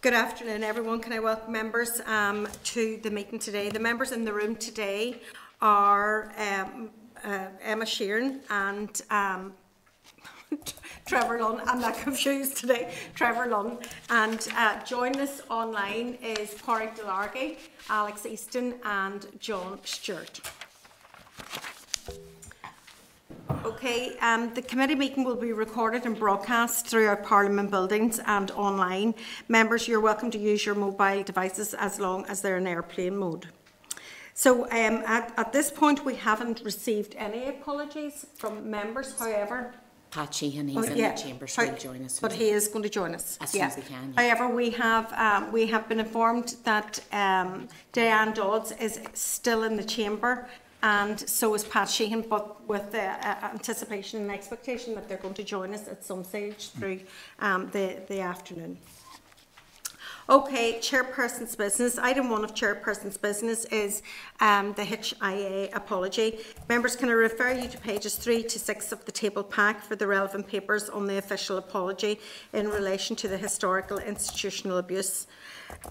Good afternoon, everyone. Can I welcome members to the meeting today? The members in the room today are Emma Sheeran and Trevor Lunn. I'm not confused today. Trevor Lunn. And joining us online is Pádraig Delargy, Alex Easton and John Stewart. Okay, the committee meeting will be recorded and broadcast throughout Parliament buildings and online. Members, you're welcome to use your mobile devices as long as they're in airplane mode. So at this point, we haven't received any apologies from members, however. Pat Sheehan, he's in the chamber, so he'll join us. But he is going to join us. As soon as he can. Yeah. However, we have been informed that Diane Dodds is still in the chamber, and so is Pat Sheehan, but with the anticipation and expectation that they're going to join us at some stage through the afternoon. Okay, Chairperson's business. Item 1 of Chairperson's business is the HIA apology. Members, can I refer you to pages 3 to 6 of the table pack for the relevant papers on the official apology in relation to the historical institutional abuse.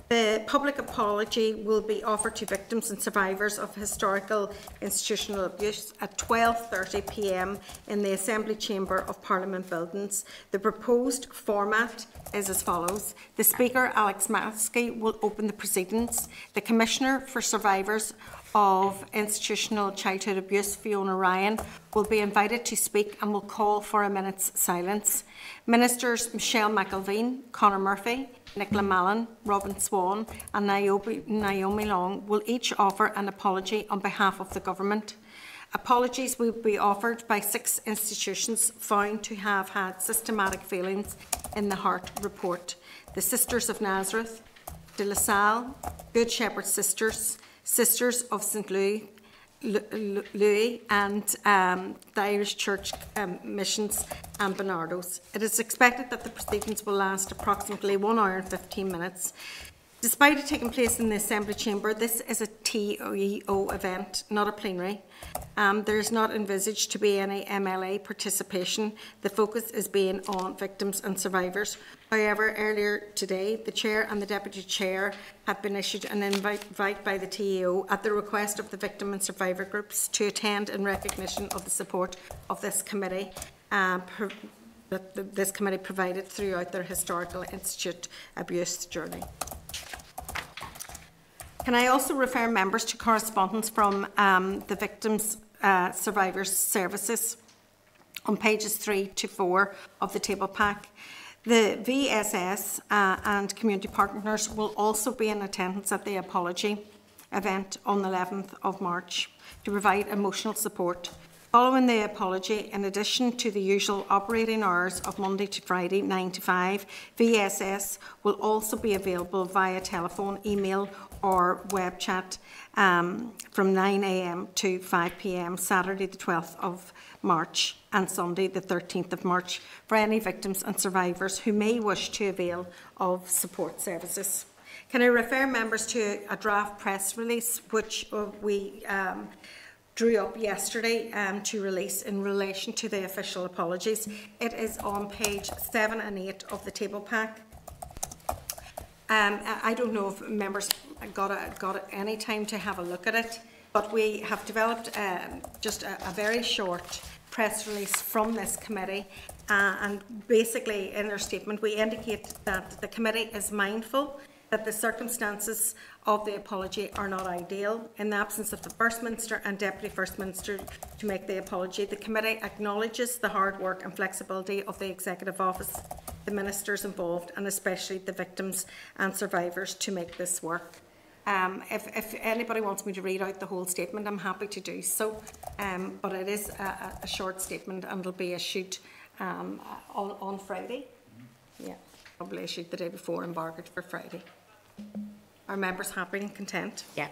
The public apology will be offered to victims and survivors of historical institutional abuse at 12:30 p.m. in the Assembly Chamber of Parliament buildings. The proposed format is as follows. The Speaker, Alex Maskey, will open the proceedings. The Commissioner for Survivors of Institutional Childhood Abuse, Fiona Ryan, will be invited to speak and will call for a minute's silence. Ministers Michelle McIlveen, Conor Murphy, Nicola Mallon, Robin Swan and Naomi Long will each offer an apology on behalf of the Government. Apologies will be offered by 6 institutions found to have had systematic failings in the Hart report: the Sisters of Nazareth, De La Salle, Good Shepherd Sisters, Sisters of St. Louis and the Irish Church Missions and Bernardos. It is expected that the proceedings will last approximately 1 hour and 15 minutes. Despite it taking place in the Assembly Chamber, this is a TEO event, not a plenary. There is not envisaged to be any MLA participation. The focus is being on victims and survivors. However, earlier today, the Chair and the Deputy Chair have been issued an invite by the TEO at the request of the victim and survivor groups to attend in recognition of the support of this committee. That this committee provided throughout their historical institute abuse journey. Can I also refer members to correspondence from the Victims Survivors Services on pages 3 to 4 of the table pack? The VSS and community partners will also be in attendance at the apology event on the 11th of March to provide emotional support. Following the apology, in addition to the usual operating hours of Monday to Friday, 9 to 5, VSS will also be available via telephone, email or web chat from 9 a.m. to 5 p.m. Saturday the 12th of March and Sunday the 13th of March for any victims and survivors who may wish to avail of support services. Can I refer members to a draft press release which we drew up yesterday to release in relation to the official apologies? It is on page 7 and 8 of the table pack. I don't know if members got any time to have a look at it, but we have developed just a very short press release from this committee, and basically in their statement we indicate that the committee is mindful that the circumstances of the apology are not ideal. In the absence of the First Minister and Deputy First Minister to make the apology, the committee acknowledges the hard work and flexibility of the Executive Office, the Ministers involved and especially the victims and survivors to make this work. If anybody wants me to read out the whole statement, I'm happy to do so, but it is a short statement and it will be issued on Friday. Yeah, probably issued the day before, embargoed for Friday. Are members happy and content? Yeah.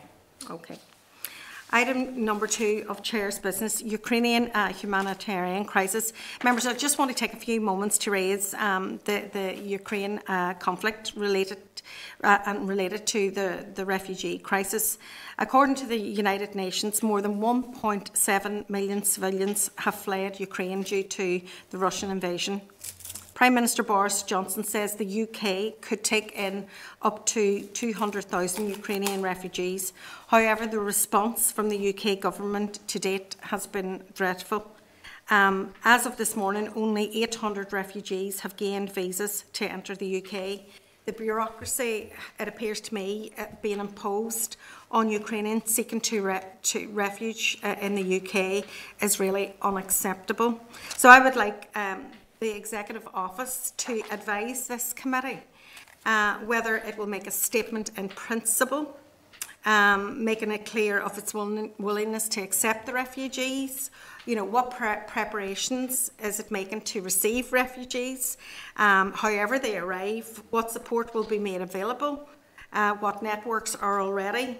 Okay. Item number 2 of Chair's business, Ukrainian humanitarian crisis. Members, I just want to take a few moments to raise the Ukraine conflict related to the refugee crisis. According to the United Nations, more than 1.7 million civilians have fled Ukraine due to the Russian invasion. Prime Minister Boris Johnson says the UK could take in up to 200,000 Ukrainian refugees. However, the response from the UK government to date has been dreadful. As of this morning, only 800 refugees have gained visas to enter the UK. The bureaucracy, it appears to me, being imposed on Ukrainians seeking to refuge in the UK is really unacceptable. So I would like the Executive Office to advise this committee whether it will make a statement in principle, making it clear of its willingness to accept the refugees. You know, what preparations is it making to receive refugees? However they arrive, what support will be made available? What networks are already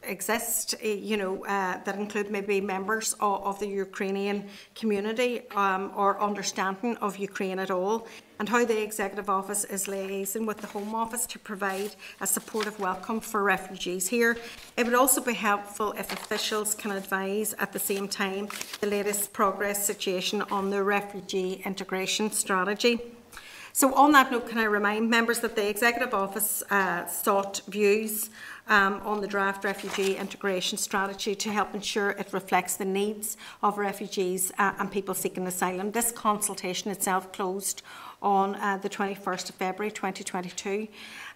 exist, that include maybe members of the Ukrainian community or understanding of Ukraine at all, and how the Executive Office is liaising with the Home Office to provide a supportive welcome for refugees here. It would also be helpful if officials can advise at the same time the latest progress situation on the refugee integration strategy. So on that note, can I remind members that the Executive Office sought views on the draft refugee integration strategy to help ensure it reflects the needs of refugees and people seeking asylum. This consultation itself closed on the 21st of February 2022.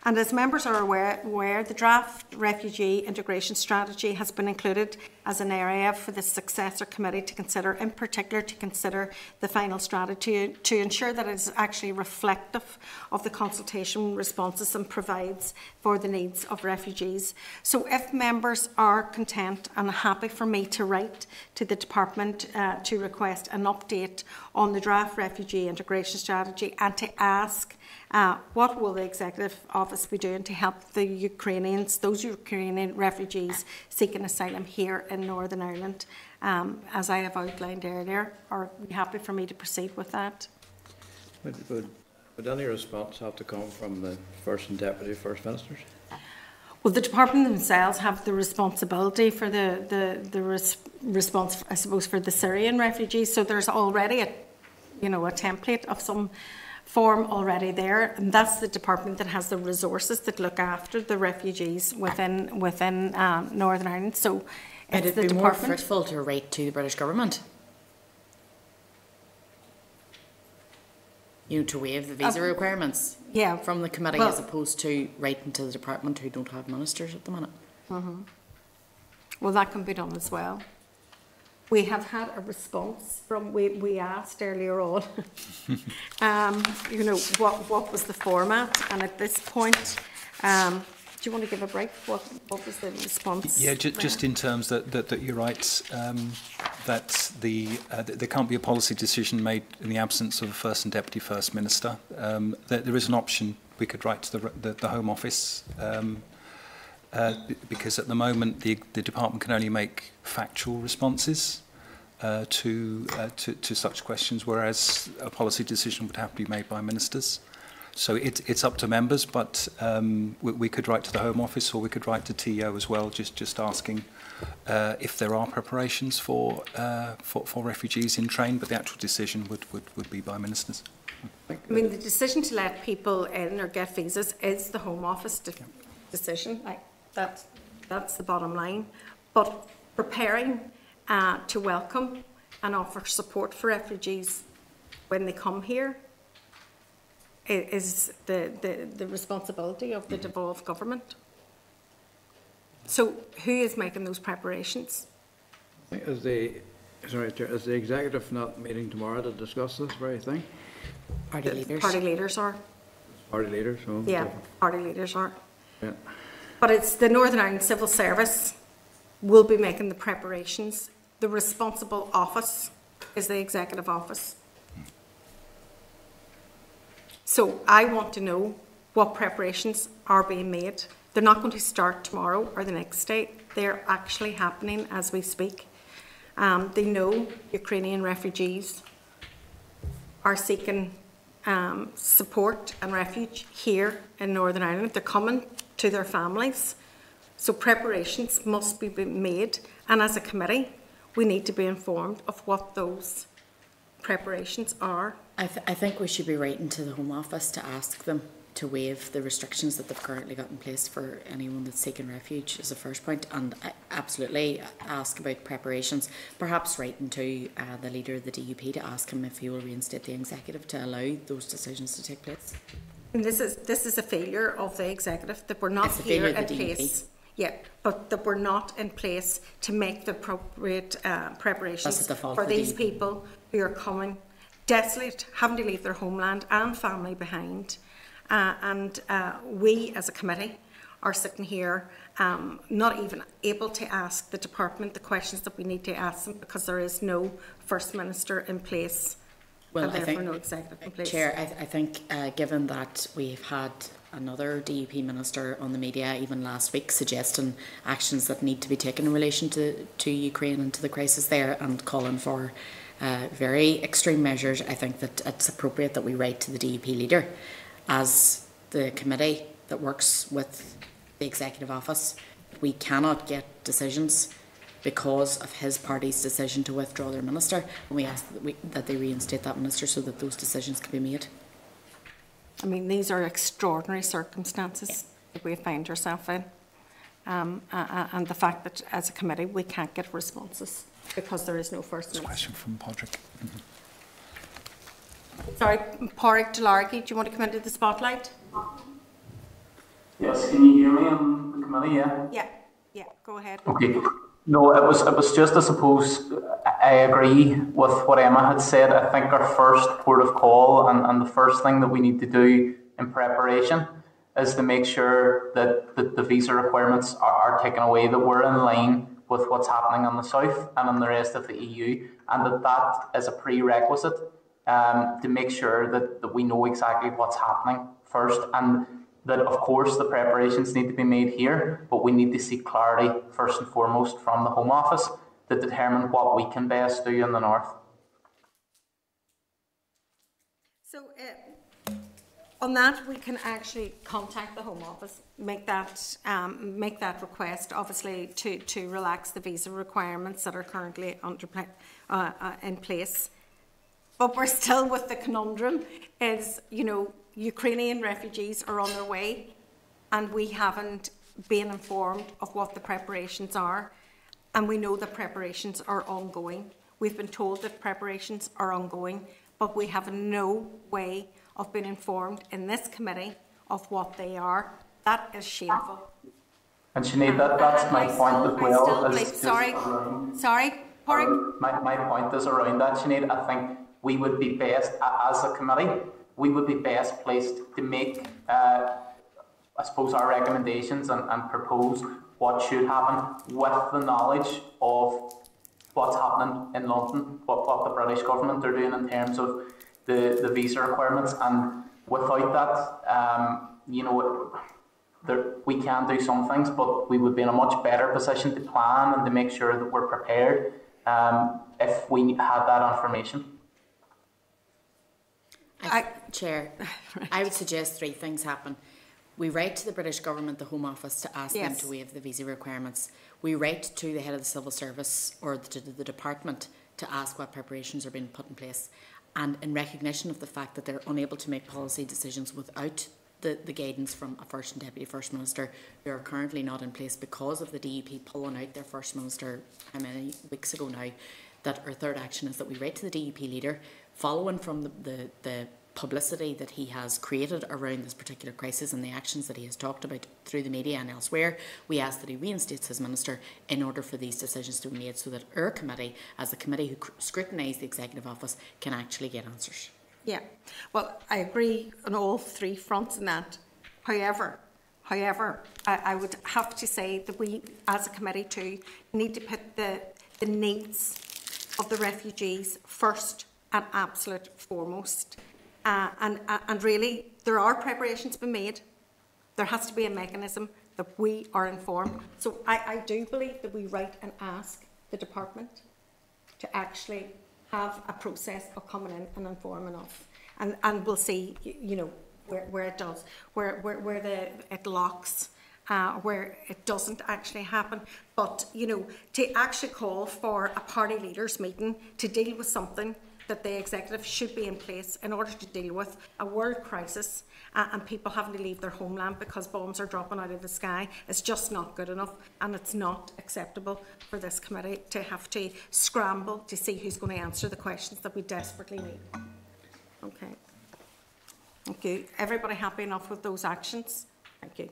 And as members are aware, the draft refugee integration strategy has been included as an area for the successor committee to consider, in particular to consider the final strategy to ensure that it is actually reflective of the consultation responses and provides for the needs of refugees. So if members are content and happy for me to write to the department to request an update on the draft refugee integration strategy and to ask what will the Executive Office be doing to help the those Ukrainian refugees seeking asylum here in Northern Ireland, as I have outlined earlier? Are you happy for me to proceed with that? Would any response have to come from the First and Deputy First Ministers? Well, the department themselves have the responsibility for the response, I suppose, for the Syrian refugees. So there's already a template of some form already there, and that's the department that has the resources that look after the refugees within Northern Ireland. So it's the department. It'd be more fruitful to write to the British government, to waive the visa requirements from the committee, as opposed to writing to the department who don't have ministers at the minute. Mm-hmm. Well, that can be done as well. We have had a response from, we asked earlier on, what was the format, and at this point, do you want to give a break? What was the response? Yeah, just in terms that you're right, that there can't be a policy decision made in the absence of a First and Deputy First Minister. There is an option we could write to the Home Office, because at the moment the department can only make factual responses to such questions, whereas a policy decision would have to be made by ministers. So it's up to members, but we could write to the Home Office, or we could write to TO as well, just asking if there are preparations for refugees in train, but the actual decision would be by ministers. I mean, the decision to let people in or get visas is the Home Office decision. That's the bottom line. But preparing to welcome and offer support for refugees when they come here is the responsibility of the devolved government. So who is making those preparations? Is the executive not meeting tomorrow to discuss this very thing? Party leaders. Party leaders are. Party leaders? Oh, yeah, party leaders are. Yeah. But it's the Northern Ireland Civil Service will be making the preparations. The responsible office is the Executive Office. So I want to know what preparations are being made. They're not going to start tomorrow or the next day. They're actually happening as we speak. They know Ukrainian refugees are seeking support and refuge here in Northern Ireland. They're coming to their families. So preparations must be made. And as a committee, we need to be informed of what those preparations are. I think we should be writing to the Home Office to ask them to waive the restrictions that they've currently got in place for anyone that's seeking refuge is the first point, and I absolutely ask about preparations, perhaps writing to the leader of the DUP to ask him if he will reinstate the executive to allow those decisions to take place. And this is a failure of the executive, that we're not here in place. Yeah, but that we're not in place to make the appropriate preparations for these people who are coming desolate, having to leave their homeland and family behind. And we as a committee are sitting here not even able to ask the department the questions that we need to ask them, because there is no First Minister in place, and therefore no executive in place. Chair, I think given that we've had another DUP minister on the media even last week suggesting actions that need to be taken in relation to Ukraine and to the crisis there, and calling for very extreme measures, I think that it's appropriate that we write to the DUP leader as the committee that works with the Executive Office. We cannot get decisions because of his party's decision to withdraw their minister, and we ask that they reinstate that minister so that those decisions can be made. I mean, these are extraordinary circumstances that we find ourselves in, and the fact that as a committee we can't get responses because there is no First Minister. Question from Padraig. Sorry, Padraig Delargy, do you want to come into the spotlight? Yes, can you hear me in the committee? Yeah, go ahead. Okay. No, it was just, I suppose, I agree with what Emma had said. I think our first port of call and the first thing that we need to do in preparation is to make sure that the visa requirements are taken away, that we're in line with what's happening in the south and in the rest of the EU, and that is a prerequisite to make sure that we know exactly what's happening first, and that of course the preparations need to be made here, but we need to seek clarity first and foremost from the Home Office to determine what we can best do in the north. So on that, we can actually contact the Home Office, make that request, obviously to relax the visa requirements that are currently in place. But we're still with the conundrum is, you know, Ukrainian refugees are on their way and we haven't been informed of what the preparations are, and we know that preparations are ongoing. We've been told that preparations are ongoing, but we have no way of being informed in this committee of what they are. That is shameful. And Sinead, that's my point as well. Sorry, Padraig? My point is around that, Sinead. I think we would be best, as a committee, we would be best placed to make, I suppose, our recommendations and propose what should happen with the knowledge of what's happening in London, what the British government are doing in terms of the visa requirements. And without that, you know, we can do some things, but we would be in a much better position to plan and to make sure that we're prepared if we had that information. Chair, I would suggest three things happen. We write to the British Government, the Home Office, to ask them to waive the visa requirements. We write to the head of the Civil Service or to the department to ask what preparations are being put in place. And in recognition of the fact that they're unable to make policy decisions without the guidance from a First and Deputy First Minister, who are currently not in place because of the DUP pulling out their First Minister how many weeks ago now, that our third action is that we write to the DUP leader, following from the publicity that he has created around this particular crisis and the actions that he has talked about through the media and elsewhere. We ask that he reinstates his minister in order for these decisions to be made so that our committee, as the committee who scrutinise the Executive Office, can actually get answers. Yeah, well, I agree on all three fronts in that. However, I would have to say that we, as a committee too, need to put the needs of the refugees first and absolute foremost. And really, there are preparations being made. There has to be a mechanism that we are informed. So I do believe that we write and ask the department to actually have a process of coming in and informing us. And we'll see, you know, where it does, where it locks, where it doesn't actually happen. But, you know, to actually call for a party leaders meeting to deal with something that the executive should be in place in order to deal with a world crisis and people having to leave their homeland because bombs are dropping out of the sky is just not good enough, and it's not acceptable for this committee to have to scramble to see who's going to answer the questions that we desperately need. Okay. Thank you. Everybody happy enough with those actions? Thank you.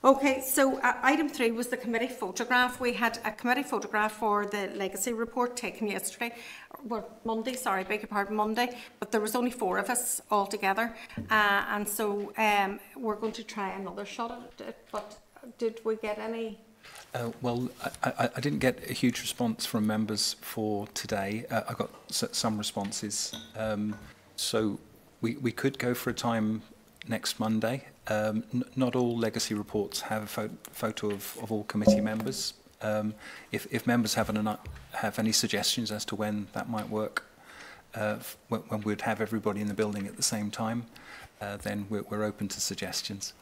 Okay, so item 3 was the committee photograph. We had a committee photograph for the legacy report taken yesterday, well, Monday, sorry, beg your pardon, Monday, but there was only 4 of us all together, and so we're going to try another shot at it, but did we get any? Well, I didn't get a huge response from members for today. I got some responses, so we could go for a time next Monday. Not all legacy reports have a photo of all committee members. If members have any suggestions as to when that might work, when we'd have everybody in the building at the same time, then we're open to suggestions.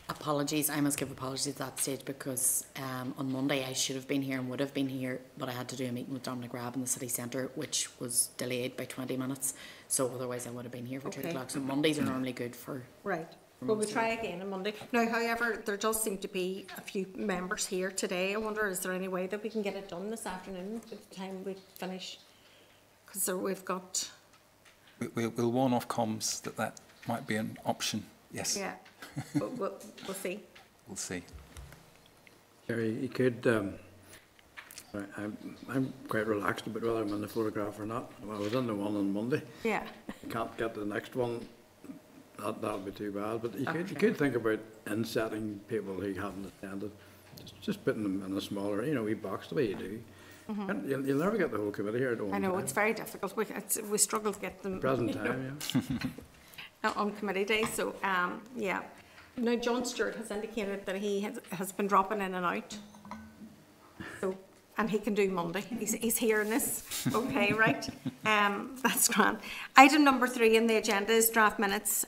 Apologies, I must give apologies at that stage because on Monday I should have been here and would have been here, but I had to do a meeting with Dominic Rabb in the city centre, which was delayed by 20 minutes. So otherwise I would have been here for 2 o'clock. So Mondays are normally good for... Right. Well, we'll try again on Monday. Now, however, there does seem to be a few members here today. I wonder, is there any way that we can get it done this afternoon by the time we finish? Because we've got... We'll warn off comms that might be an option, yes. Yeah, but we'll see. We'll see. Gary, you could... I'm quite relaxed about whether I'm in the photograph or not. Well, I was in the one on Monday. Yeah. You can't get to the next one. That'll be too bad. But you could think about insetting people who haven't attended. Just putting them in a smaller, wee box the way you do. And you'll never get the whole committee here at one time. I know, it's very difficult. We struggle to get them Present time, on committee day. So, yeah. Now, John Stewart has indicated that he has been dropping in and out. So, and he can do Monday. He's hearing this. Okay, right? That's grand. Item number 3 in the agenda is draft minutes.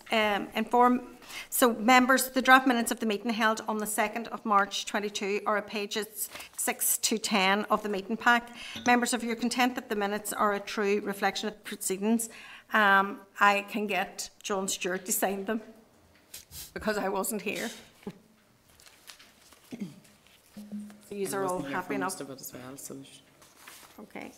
So, members, the draft minutes of the meeting held on the 2nd of March 22 are at pages 6 to 10 of the meeting pack. Members, if you're content that the minutes are a true reflection of the proceedings, I can get John Stewart to sign them because I wasn't here. So you are all happy enough. Of it as well, so. Okay.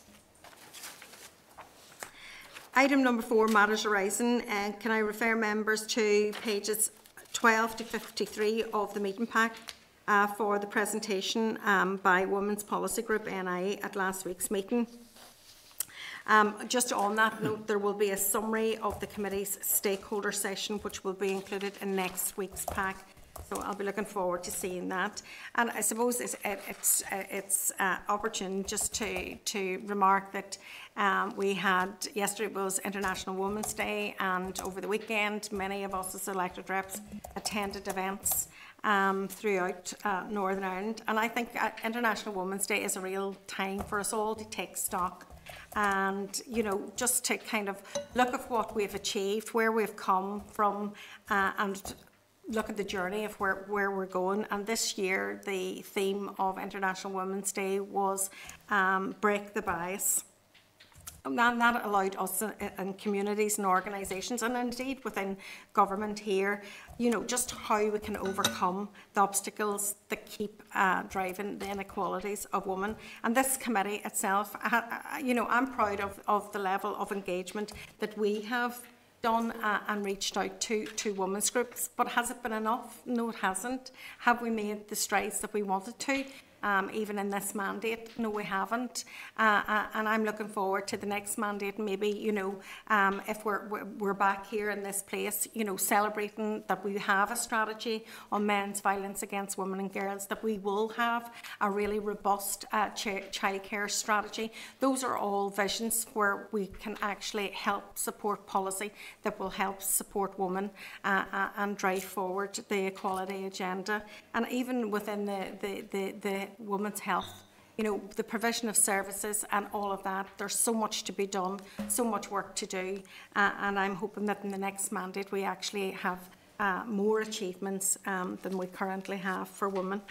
Item number 4, matters arising. Can I refer members to pages 12 to 53 of the meeting pack for the presentation by Women's Policy Group NI at last week's meeting. Just on that note, there will be a summary of the committee's stakeholder session which will be included in next week's pack. So I'll be looking forward to seeing that. And I suppose it's opportune just to remark that we had, yesterday was International Women's Day, and over the weekend many of us as elected reps attended events throughout Northern Ireland. And I think International Women's Day is a real time for us all to take stock and, just to kind of look at what we've achieved, where we've come from, and look at the journey of where we're going. And this year the theme of International Women's Day was break the bias. And that allowed us in communities and organisations, and indeed within government here, just how we can overcome the obstacles that keep driving the inequalities of women. And this committee itself, I'm proud of the level of engagement that we have done and reached out to women's groups. But has it been enough? No, it hasn't. Have we made the strides that we wanted to? Even in this mandate, no, we haven't. And I'm looking forward to the next mandate. Maybe, if we're back here in this place, celebrating that we have a strategy on men's violence against women and girls, that we will have a really robust childcare strategy. Those are all visions where we can actually help support policy that will help support women and drive forward the equality agenda. And even within the women's health, the provision of services and all of that, there's so much to be done, so much work to do, and I'm hoping that in the next mandate we actually have more achievements than we currently have for women.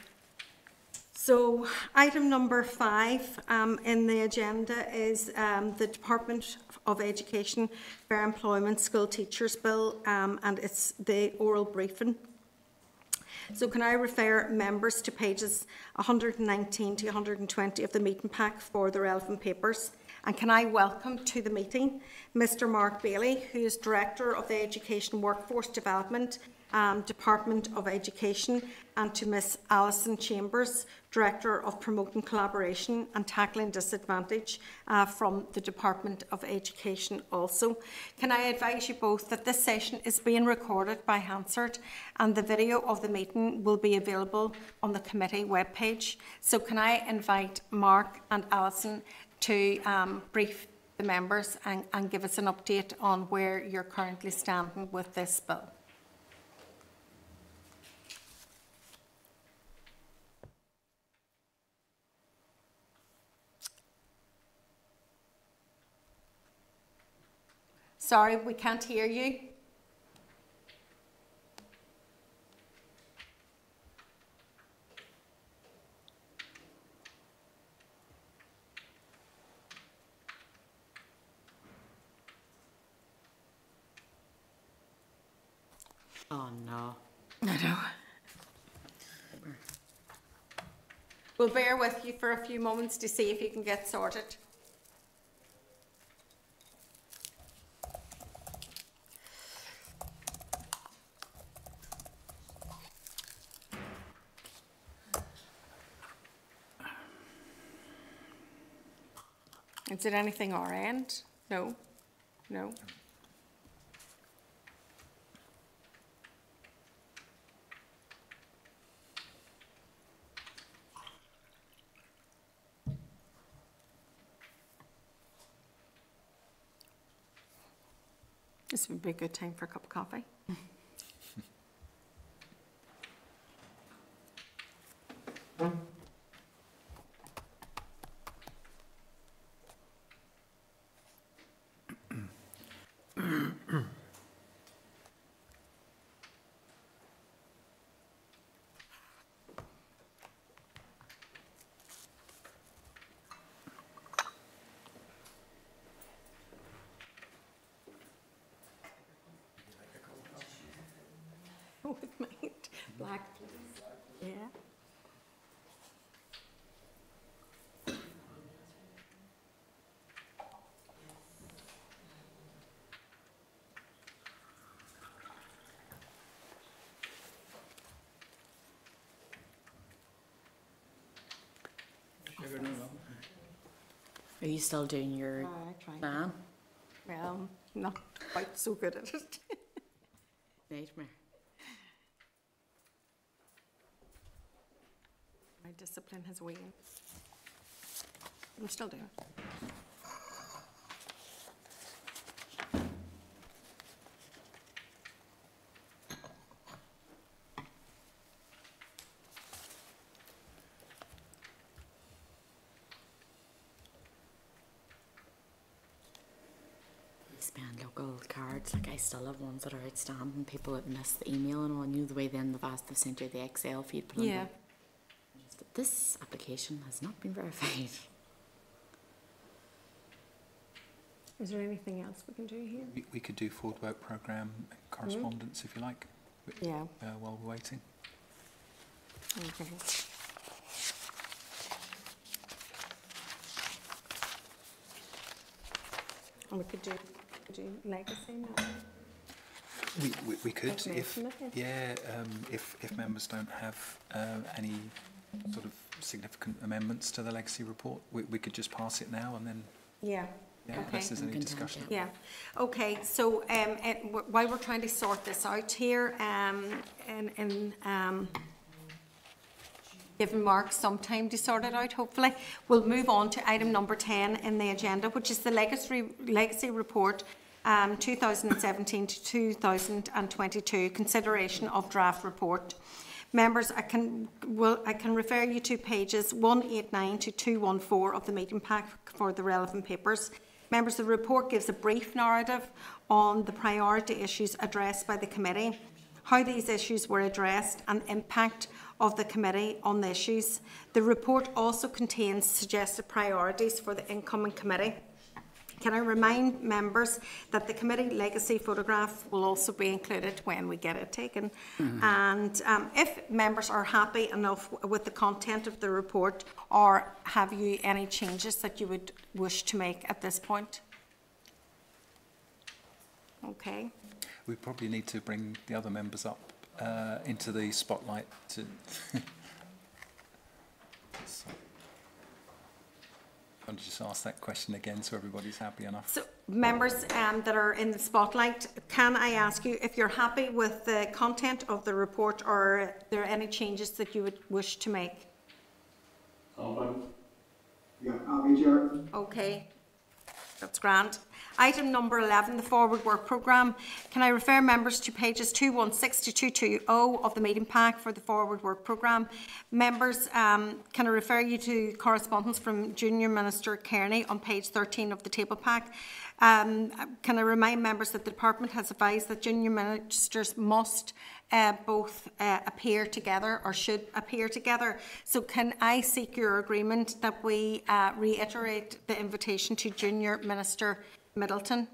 So item number 5 in the agenda is the Department of Education Fair Employment School Teachers Bill, and it's the oral briefing. So can I refer members to pages 119 to 120 of the meeting pack for the relevant papers? And can I welcome to the meeting Mr. Mark Bailey, who is Director of the Education Workforce Development Department of Education, and to Miss Alison Chambers, Director of Promoting Collaboration and Tackling Disadvantage from the Department of Education also. Can I advise you both that this session is being recorded by Hansard, and the video of the meeting will be available on the committee webpage. So can I invite Mark and Alison to brief the members and give us an update on where you're currently standing with this bill. Sorry, we can't hear you. Oh no. I know. We'll bear with you for a few moments to see if you can get sorted. Is it anything our end? No? No? This would be a good time for a cup of coffee. With my black, yeah. Are you still doing your plan? Well, not quite so good at it. Nightmare. My discipline has waned. I'm still doing it. Spend local cards, like I still have ones that are outstanding. People that missed the email and all. I knew the way then they've asked to send you the Excel feed. Yeah. This application has not been verified. Is there anything else we can do here? We could do forward work programme correspondence if you like. Yeah. While we're waiting. Okay. And we could do legacy now. We could, if Yes. if members don't have any sort of significant amendments to the legacy report, we could just pass it now and then. Yeah. Yeah, Okay. unless there's any discussion. Yeah. Okay. So while we're trying to sort this out here, giving Mark some time to sort it out, hopefully, we'll move on to item number 10 in the agenda, which is the legacy report 2017 to 2022, consideration of draft report. Members, I can refer you to pages 189 to 214 of the meeting pack for the relevant papers. Members, the report gives a brief narrative on the priority issues addressed by the committee how these issues were addressed and the impact of the committee on the issues. The report also contains suggested priorities for the incoming committee. Can I remind members that the committee legacy photograph will also be included when we get it taken? And if members are happy enough with the content of the report, or have you any changes that you would wish to make at this point? Okay. We probably need to bring the other members up into the spotlight to so, I'll just ask that question again so everybody's happy enough. So members that are in the spotlight, can I ask you if you're happy with the content of the report, or are there any changes that you would wish to make? Yeah, I'll be Chair. Okay, that's grand. Item number 11, the Forward Work Programme. Can I refer members to pages 216 to 220 of the meeting pack for the Forward Work Programme? Members, can I refer you to correspondence from Junior Minister Kearney on page 13 of the table pack? Can I remind members that the Department has advised that Junior Ministers must both appear together, or should appear together. So can I seek your agreement that we reiterate the invitation to Junior Minister Middleton?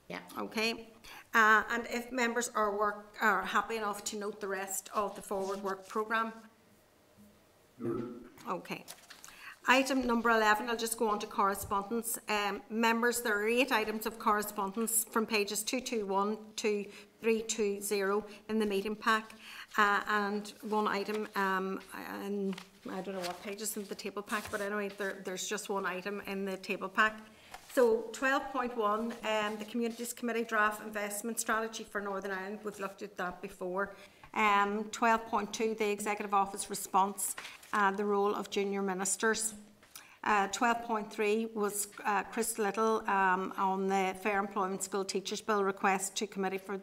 Yeah. Okay. And if members are happy enough to note the rest of the Forward Work Programme? Okay. Item number 11, I'll just go on to correspondence. Members, there are 8 items of correspondence from pages 221 to 320 in the meeting pack, and 1 item, and I don't know what pages in the table pack, but anyway, there's just 1 item in the table pack. So 12.1, the Communities Committee Draft Investment Strategy for Northern Ireland, we've looked at that before. 12.2, the Executive Office Response, the role of junior ministers. 12.3 was Chris Little on the Fair Employment School Teachers Bill request to committee for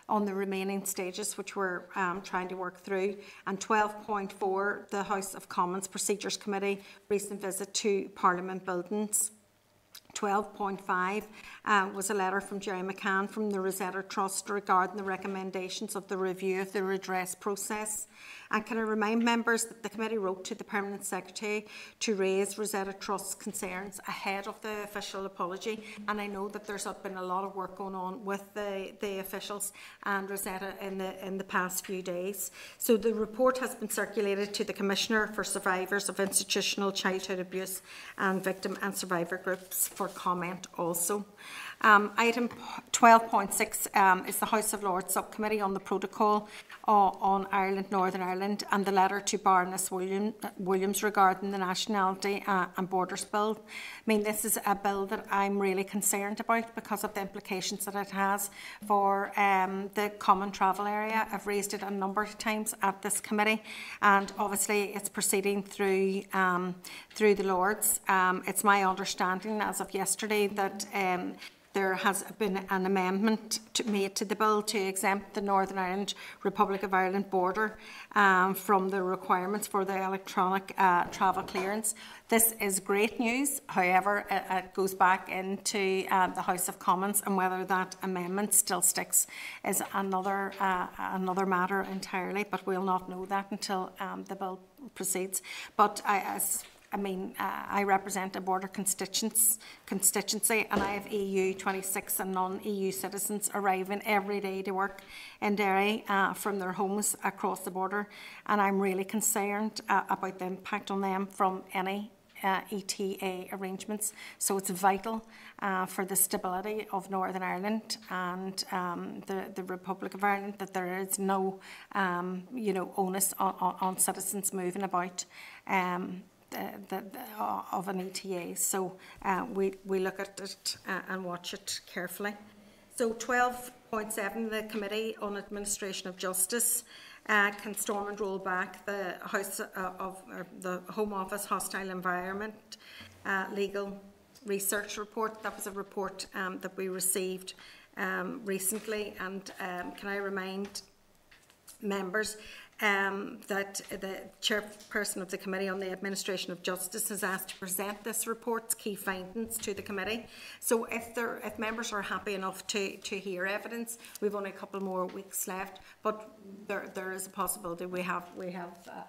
on the remaining stages, which we're trying to work through. And 12.4, the House of Commons Procedures Committee, recent visit to Parliament buildings. 12.5 was a letter from Jerry McCann from the Rosetta Trust regarding the recommendations of the review of the redress process. And can I remind members that the committee wrote to the Permanent Secretary to raise Rosetta Trust's concerns ahead of the official apology, and I know that there's been a lot of work going on with the officials and Rosetta in the past few days. So the report has been circulated to the Commissioner for Survivors of Institutional Childhood Abuse and Victim and Survivor Groups for comment also. Item 12.6 is the House of Lords Subcommittee on the Protocol on Ireland, Northern Ireland, and the letter to Baroness Williams regarding the Nationality and Borders Bill. I mean, this is a bill that I'm really concerned about because of the implications that it has for the common travel area. I've raised it a number of times at this committee, and obviously it's proceeding through the Lords. It's my understanding as of yesterday that there has been an amendment made to the bill to exempt the Northern Ireland, Republic of Ireland border from the requirements for the electronic travel clearance. This is great news. However, it goes back into the House of Commons, and whether that amendment still sticks is another matter entirely, but we'll not know that until the bill proceeds. But I represent a border constituency, and I have EU 26 and non-EU citizens arriving every day to work in Derry from their homes across the border, and I'm really concerned about the impact on them from any ETA arrangements. So it's vital for the stability of Northern Ireland and the Republic of Ireland that there is no onus on citizens moving about of an ETA. So we look at it and watch it carefully. So 12.7, the Committee on Administration of Justice can storm and roll back the the Home Office Hostile Environment Legal Research Report. That was a report that we received recently, and can I remind members that the chairperson of the Committee on the Administration of Justice has asked to present this report's key findings to the committee. So if members are happy enough to hear evidence, we've only a couple more weeks left, but there is a possibility we have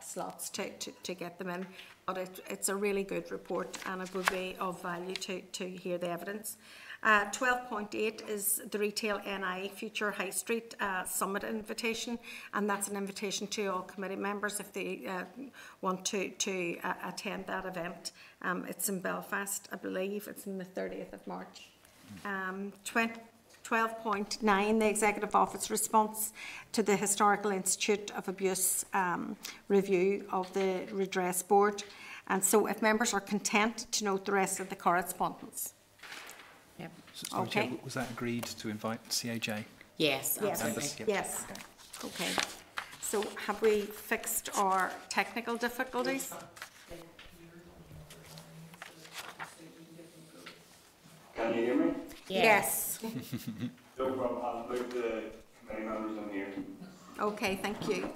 slots to get them in. But it's a really good report, and it would be of value to hear the evidence. 12.8 is the Retail NI Future High Street Summit invitation, and that's an invitation to all committee members if they want to attend that event. It's in Belfast, I believe. It's on the 30th of March. 12.9, the Executive Office response to the Historical Institute of Abuse review of the Redress Board. And so if members are content to note the rest of the correspondence. Yep. Sorry, Okay. Chair, was that agreed to invite CAJ? Yes, absolutely. Members? Yep. Yes. Okay. So have we fixed our technical difficulties? Can you hear me? Yes. No problem. I'll put the committee members in here. Okay, thank you.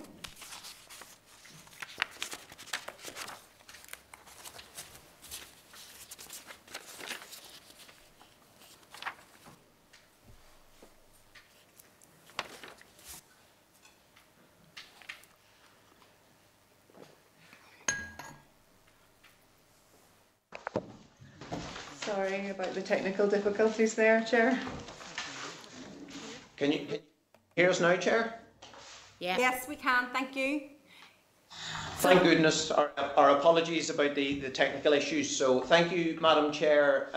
Sorry about the technical difficulties there, Chair. Can you hear us now, Chair? Yes. Yes, we can. Thank you. Thank goodness. Our apologies about the technical issues. So thank you, Madam Chair,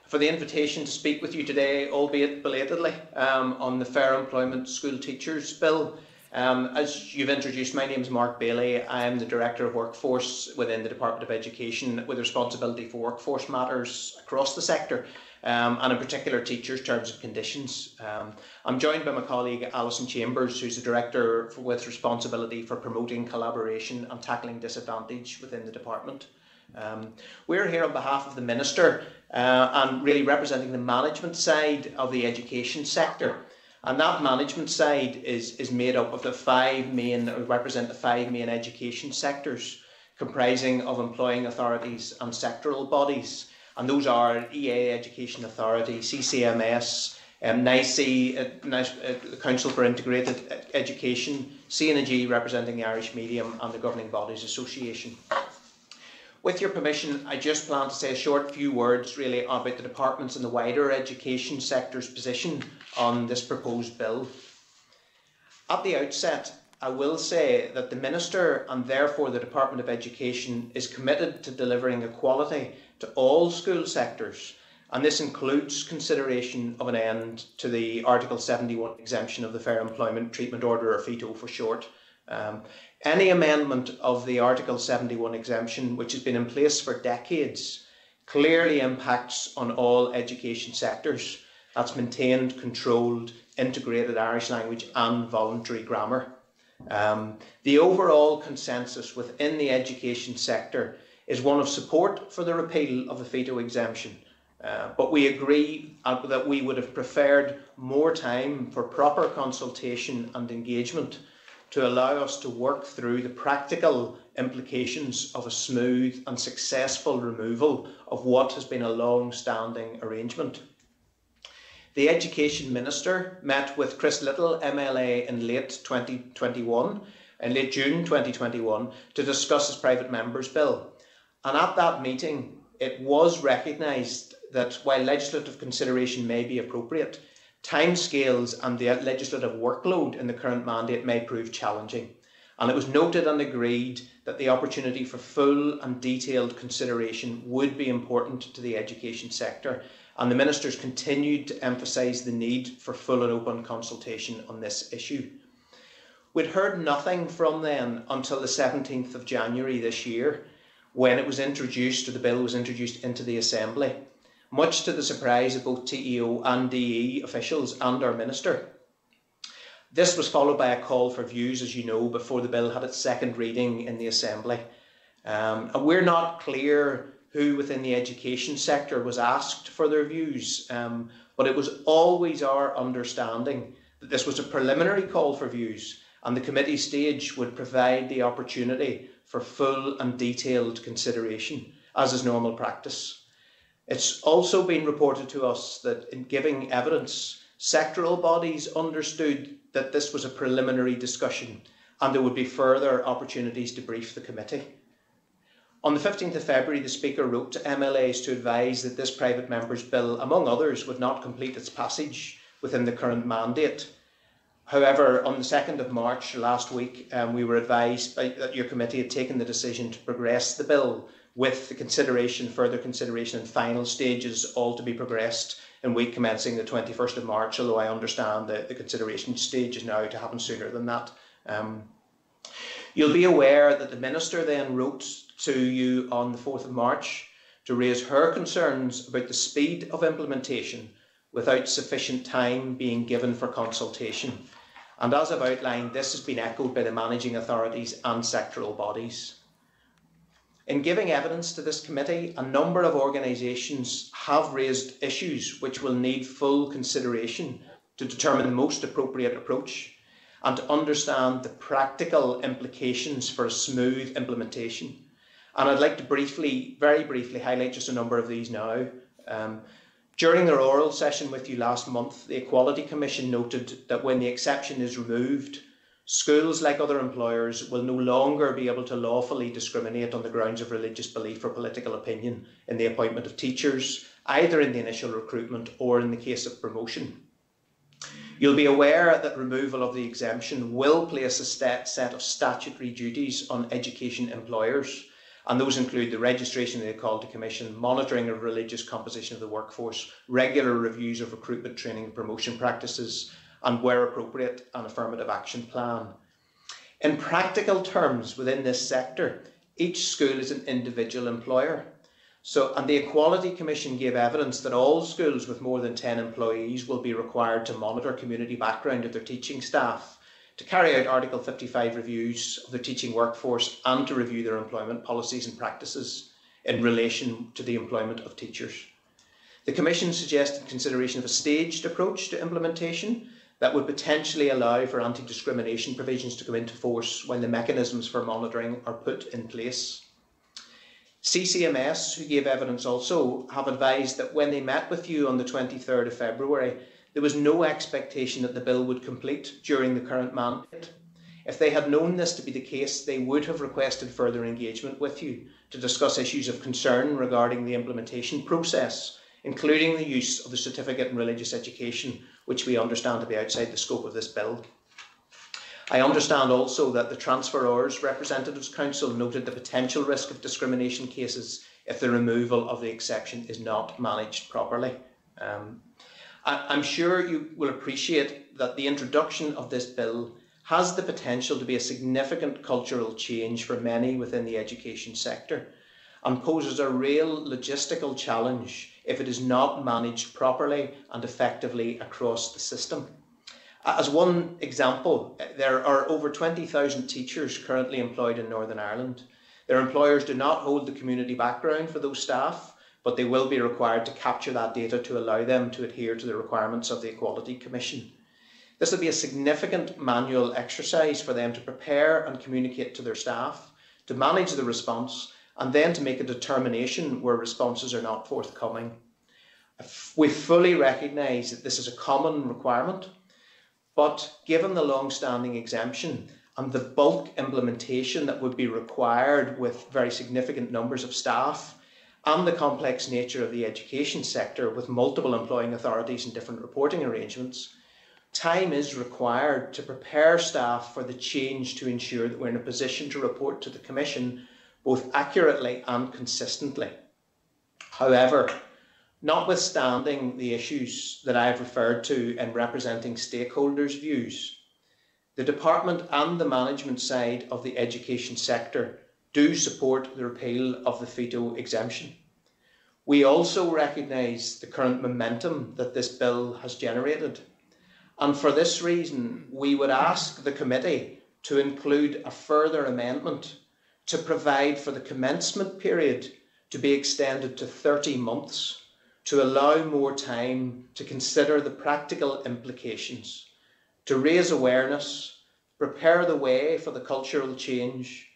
for the invitation to speak with you today, albeit belatedly, on the Fair Employment School Teachers Bill. As you've introduced, my name is Mark Bailey. I am the Director of Workforce within the Department of Education with responsibility for workforce matters across the sector, and in particular teachers' terms and conditions. I'm joined by my colleague Alison Chambers, who's the Director with responsibility for promoting collaboration and tackling disadvantage within the department. We're here on behalf of the Minister and really representing the management side of the education sector. And that management side is made up of represent the five main education sectors, comprising of employing authorities and sectoral bodies. And those are EA Education Authority, CCMS, NICE, the Council for Integrated Education, C&G representing the Irish Medium, and the Governing Bodies Association. With your permission, I just plan to say a short few words really about the department's and the wider education sector's position on this proposed bill. At the outset, I will say that the Minister and therefore the Department of Education is committed to delivering equality to all school sectors, and this includes consideration of an end to the Article 71 exemption of the Fair Employment Treatment Order, or FETO for short. Any amendment of the Article 71 exemption, which has been in place for decades, clearly impacts on all education sectors. That's maintained, controlled, integrated Irish language and voluntary grammar. The overall consensus within the education sector is one of support for the repeal of the FETO exemption. But we agree that we would have preferred more time for proper consultation and engagement to allow us to work through the practical implications of a smooth and successful removal of what has been a long-standing arrangement. The Education Minister met with Chris Little, MLA, in late June 2021, to discuss his private member's bill. And at that meeting, it was recognised that while legislative consideration may be appropriate, timescales and the legislative workload in the current mandate may prove challenging. And it was noted and agreed that the opportunity for full and detailed consideration would be important to the education sector, and the ministers continued to emphasise the need for full and open consultation on this issue. We'd heard nothing from them until the 17th of January this year, when it was introduced, or the bill was introduced into the Assembly, much to the surprise of both TEO and DE officials and our Minister. This was followed by a call for views, as you know, before the bill had its second reading in the Assembly. And we're not clear who within the education sector was asked for their views, but it was always our understanding that this was a preliminary call for views, and the committee stage would provide the opportunity for full and detailed consideration, as is normal practice. It's also been reported to us that in giving evidence, sectoral bodies understood that this was a preliminary discussion and there would be further opportunities to brief the committee. On the 15th of February, the Speaker wrote to MLAs to advise that this private member's bill, among others, would not complete its passage within the current mandate. However, on the 2nd of March last week, we were advised that your committee had taken the decision to progress the bill with the further consideration and final stages all to be progressed in week commencing the 21st of March, although I understand that the consideration stage is now to happen sooner than that. You'll be aware that the Minister then wrote to you on the 4th of March to raise her concerns about the speed of implementation without sufficient time being given for consultation. And as I've outlined, this has been echoed by the managing authorities and sectoral bodies. In giving evidence to this committee, a number of organisations have raised issues which will need full consideration to determine the most appropriate approach and to understand the practical implications for a smooth implementation. And I'd like to very briefly highlight just a number of these now. During their oral session with you last month, the Equality Commission noted that when the exception is removed, schools, like other employers, will no longer be able to lawfully discriminate on the grounds of religious belief or political opinion in the appointment of teachers, either in the initial recruitment or in the case of promotion. You'll be aware that removal of the exemption will place a set of statutory duties on education employers, and those include the registration of the Equality Commission, monitoring of religious composition of the workforce, regular reviews of recruitment, training and promotion practices, and where appropriate, an affirmative action plan. In practical terms, within this sector, each school is an individual employer. And the Equality Commission gave evidence that all schools with more than 10 employees will be required to monitor community background of their teaching staff, to carry out Article 55 reviews of their teaching workforce, and to review their employment policies and practices in relation to the employment of teachers. The Commission suggested consideration of a staged approach to implementation that would potentially allow for anti-discrimination provisions to come into force when the mechanisms for monitoring are put in place. CCMS, who gave evidence also, have advised that when they met with you on the 23rd of February, there was no expectation that the bill would complete during the current mandate. If they had known this to be the case, they would have requested further engagement with you to discuss issues of concern regarding the implementation process, including the use of the Certificate in Religious Education, which we understand to be outside the scope of this bill. I understand also that the Transferors Representatives Council noted the potential risk of discrimination cases if the removal of the exception is not managed properly. I'm sure you will appreciate that the introduction of this bill has the potential to be a significant cultural change for many within the education sector and poses a real logistical challenge if it is not managed properly and effectively across the system. As one example, there are over 20,000 teachers currently employed in Northern Ireland. Their employers do not hold the community background for those staff, but they will be required to capture that data to allow them to adhere to the requirements of the Equality Commission. This will be a significant manual exercise for them to prepare and communicate to their staff, to manage the response, and then to make a determination where responses are not forthcoming. We fully recognise that this is a common requirement, but given the long-standing exemption and the bulk implementation that would be required with very significant numbers of staff, and the complex nature of the education sector with multiple employing authorities and different reporting arrangements, time is required to prepare staff for the change to ensure that we're in a position to report to the Commission both accurately and consistently. However, notwithstanding the issues that I have referred to in representing stakeholders' views, the Department and the management side of the education sector do support the repeal of the FETO exemption. We also recognise the current momentum that this bill has generated, and for this reason we would ask the committee to include a further amendment to provide for the commencement period to be extended to 30 months to allow more time to consider the practical implications, to raise awareness, prepare the way for the cultural change,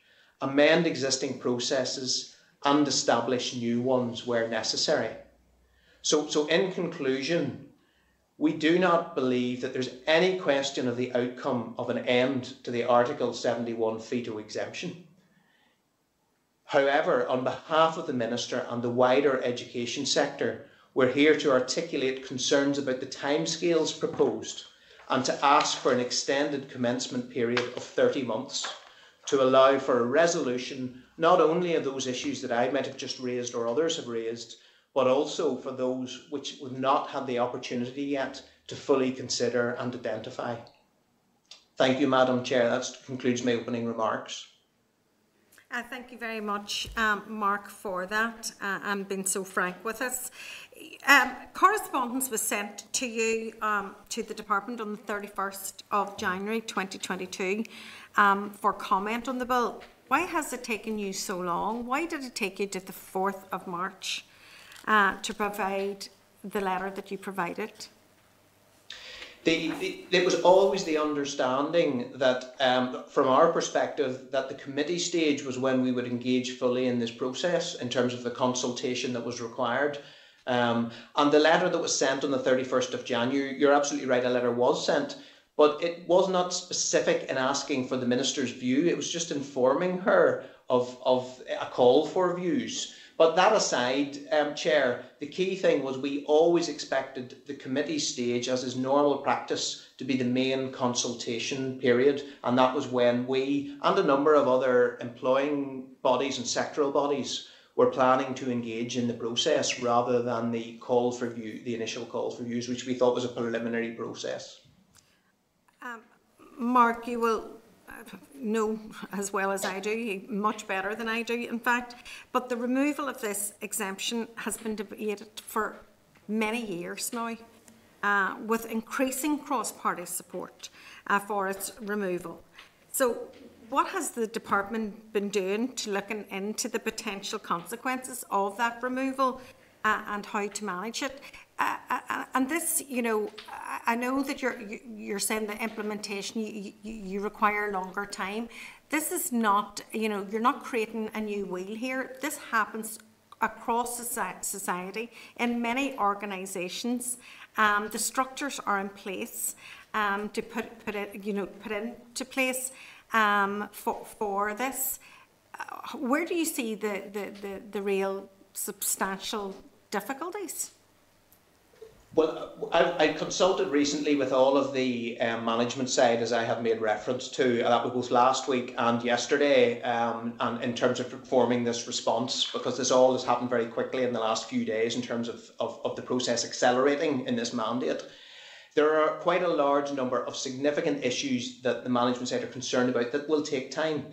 amend existing processes, and establish new ones where necessary. So in conclusion, we do not believe that there's any question of the outcome of an end to the Article 71 veto exemption. However, on behalf of the Minister and the wider education sector, we're here to articulate concerns about the timescales proposed and to ask for an extended commencement period of 30 months to allow for a resolution not only of those issues that I might have just raised or others have raised, but also for those which would not have the opportunity yet to fully consider and identify. Thank you, Madam Chair. That concludes my opening remarks. Thank you very much, Mark, for that and being so frank with us. Correspondence was sent to you, to the Department, on the 31st of January 2022 for comment on the bill. Why has it taken you so long? Why did it take you to the 4th of March to provide the letter that you provided? It was always the understanding that, from our perspective, that the committee stage was when we would engage fully in this process in terms of the consultation that was required. And the letter that was sent on the 31st of January, you're absolutely right, a letter was sent, but it was not specific in asking for the Minister's view. It was just informing her of a call for views. But that aside, Chair, the key thing was we always expected the committee stage, as is normal practice, to be the main consultation period. And that was when we and a number of other employing bodies and sectoral bodies were planning to engage in the process rather than the call for view, the initial call for views, which we thought was a preliminary process. Mark, you will know as well as I do, much better than I do in fact, but the removal of this exemption has been debated for many years now, with increasing cross-party support for its removal. So what has the department been doing to looking into the potential consequences of that removal and how to manage it? And this, you know, I know that you're saying the implementation, you require longer time. This is not, you know, you're not creating a new wheel here. This happens across society in many organisations. The structures are in place to put into place for this. Where do you see the real substantial difficulties? Well, I consulted recently with all of the management side, as I have made reference to, that was both last week and yesterday, and in terms of performing this response, because this all has happened very quickly in the last few days in terms of the process accelerating in this mandate. There are quite a large number of significant issues that the management side are concerned about that will take time.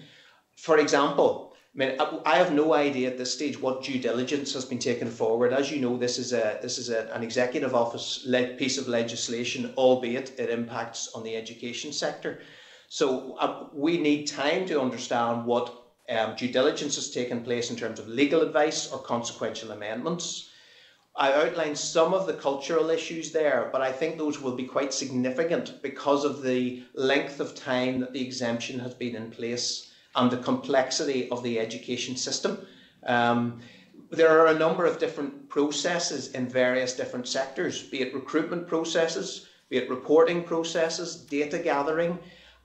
For example, I have no idea at this stage what due diligence has been taken forward. As you know, this is an executive office led piece of legislation, albeit it impacts on the education sector. So we need time to understand what due diligence has taken place in terms of legal advice or consequential amendments. I outlined some of the cultural issues there, but I think those will be quite significant because of the length of time that the exemption has been in place and the complexity of the education system. There are a number of different processes in various different sectors, be it recruitment processes, be it reporting processes, data gathering,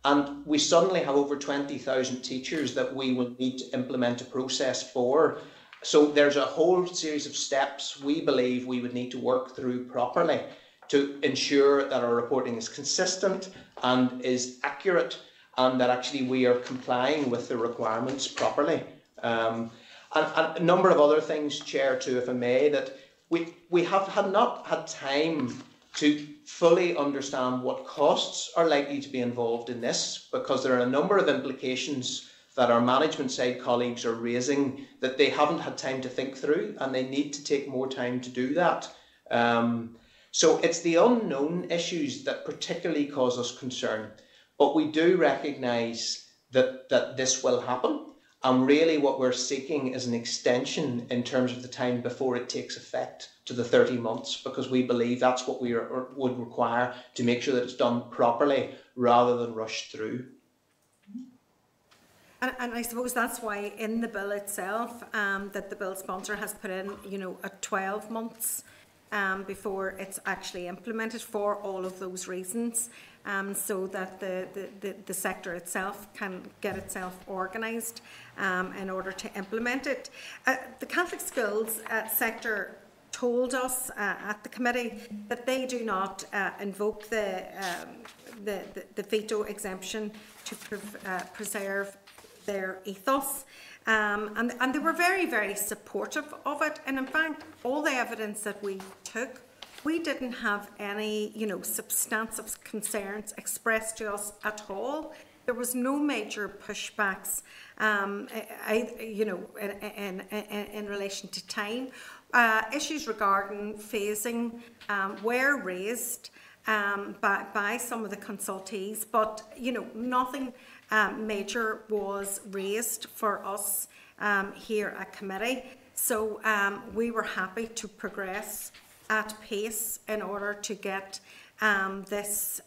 and we suddenly have over 20,000 teachers that we will need to implement a process for. So there's a whole series of steps we believe we would need to work through properly to ensure that our reporting is consistent and is accurate, and that actually we are complying with the requirements properly. And a number of other things, Chair, too, if I may, that we have not had time to fully understand what costs are likely to be involved in this, because there are a number of implications that our management side colleagues are raising that they haven't had time to think through, and they need to take more time to do that. So it's the unknown issues that particularly cause us concern. But we do recognise that this will happen, and really what we're seeking is an extension in terms of the time before it takes effect to the 30 months, because we believe that's what we would require to make sure that it's done properly rather than rushed through. And I suppose that's why in the bill itself, that the bill sponsor has put in, a 12 months before it's actually implemented for all of those reasons, so that the sector itself can get itself organised in order to implement it. The Catholic schools sector told us at the committee that they do not invoke the veto exemption to preserve their ethos, and they were very, very supportive of it. And in fact, all the evidence that we took, we didn't have any, substantive concerns expressed to us at all. There was no major pushbacks, in relation to time. Issues regarding phasing were raised by some of the consultees, but nothing major was raised for us here at committee. So we were happy to progress at pace in order to get this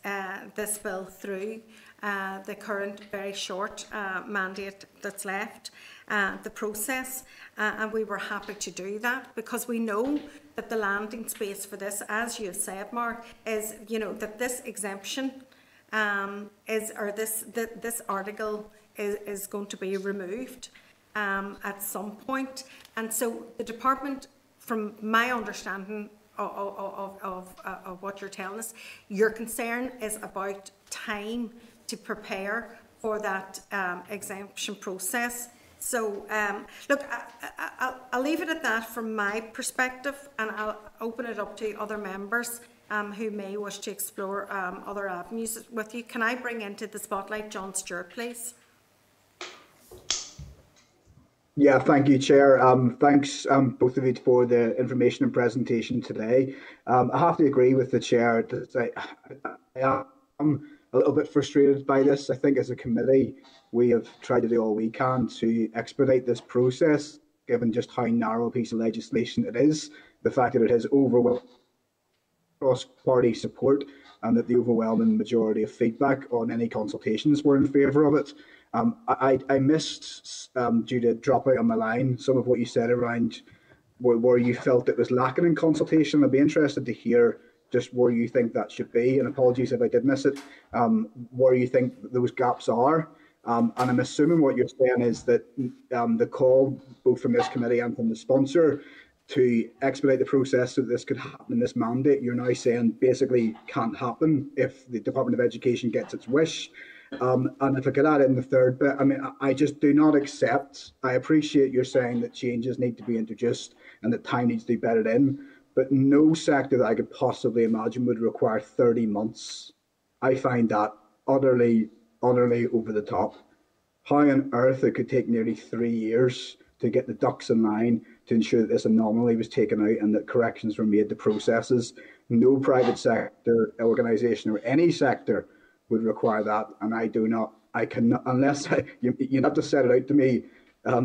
bill through the current very short mandate that's left, the process, and we were happy to do that because we know that the landing space for this, as you have said, Mark, is that this exemption this article is going to be removed at some point, and so the department, from my understanding of what you're telling us, your concern is about time to prepare for that exemption process. So, look, I'll leave it at that from my perspective, and I'll open it up to other members who may wish to explore other avenues with you. Can I bring into the spotlight John Stewart, please? Yeah, thank you, Chair. Thanks, both of you, for the information and presentation today. I have to agree with the Chair that I am a little bit frustrated by this. I think as a committee, we have tried to do all we can to expedite this process, given just how narrow a piece of legislation it is, the fact that it has overwhelming cross-party support, and that the overwhelming majority of feedback on any consultations were in favour of it. I missed, due to drop out on my line, some of what you said around where you felt it was lacking in consultation. I'd be interested to hear just where you think that should be, and apologies if I did miss it, where you think those gaps are. And I'm assuming what you're saying is that the call, both from this committee and from the sponsor, to expedite the process so that this could happen in this mandate, you're now saying basically can't happen if the Department of Education gets its wish. And if I could add in the third bit, I mean, I just do not accept, I appreciate you're saying that changes need to be introduced and that time needs to be bedded in, but no sector that I could possibly imagine would require 30 months. I find that utterly over the top. How on earth it could take nearly 3 years to get the ducks in line to ensure that this anomaly was taken out and that corrections were made to processes. No private sector organisation or any sector would require that, and I cannot, unless you have to set it out to me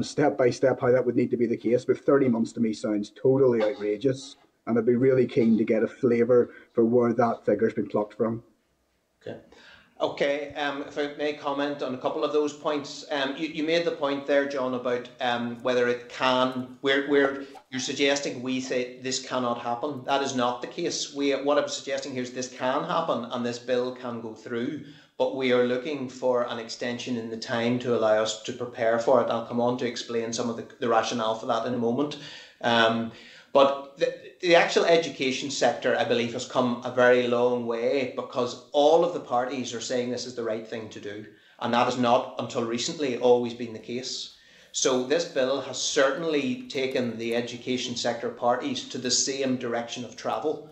step by step how that would need to be the case, but 30 months to me sounds totally outrageous, and I'd be really keen to get a flavour for where that figure's been plucked from. Okay, if I may comment on a couple of those points. You made the point there, John, about whether it can, where you're suggesting we say this cannot happen. That is not the case. What I'm suggesting here is this can happen and this bill can go through, but we are looking for an extension in the time to allow us to prepare for it. I'll come on to explain some of the rationale for that in a moment. But the actual education sector, I believe, has come a very long way because all of the parties are saying this is the right thing to do. And that has not, until recently, always been the case. So this bill has certainly taken the education sector parties to the same direction of travel.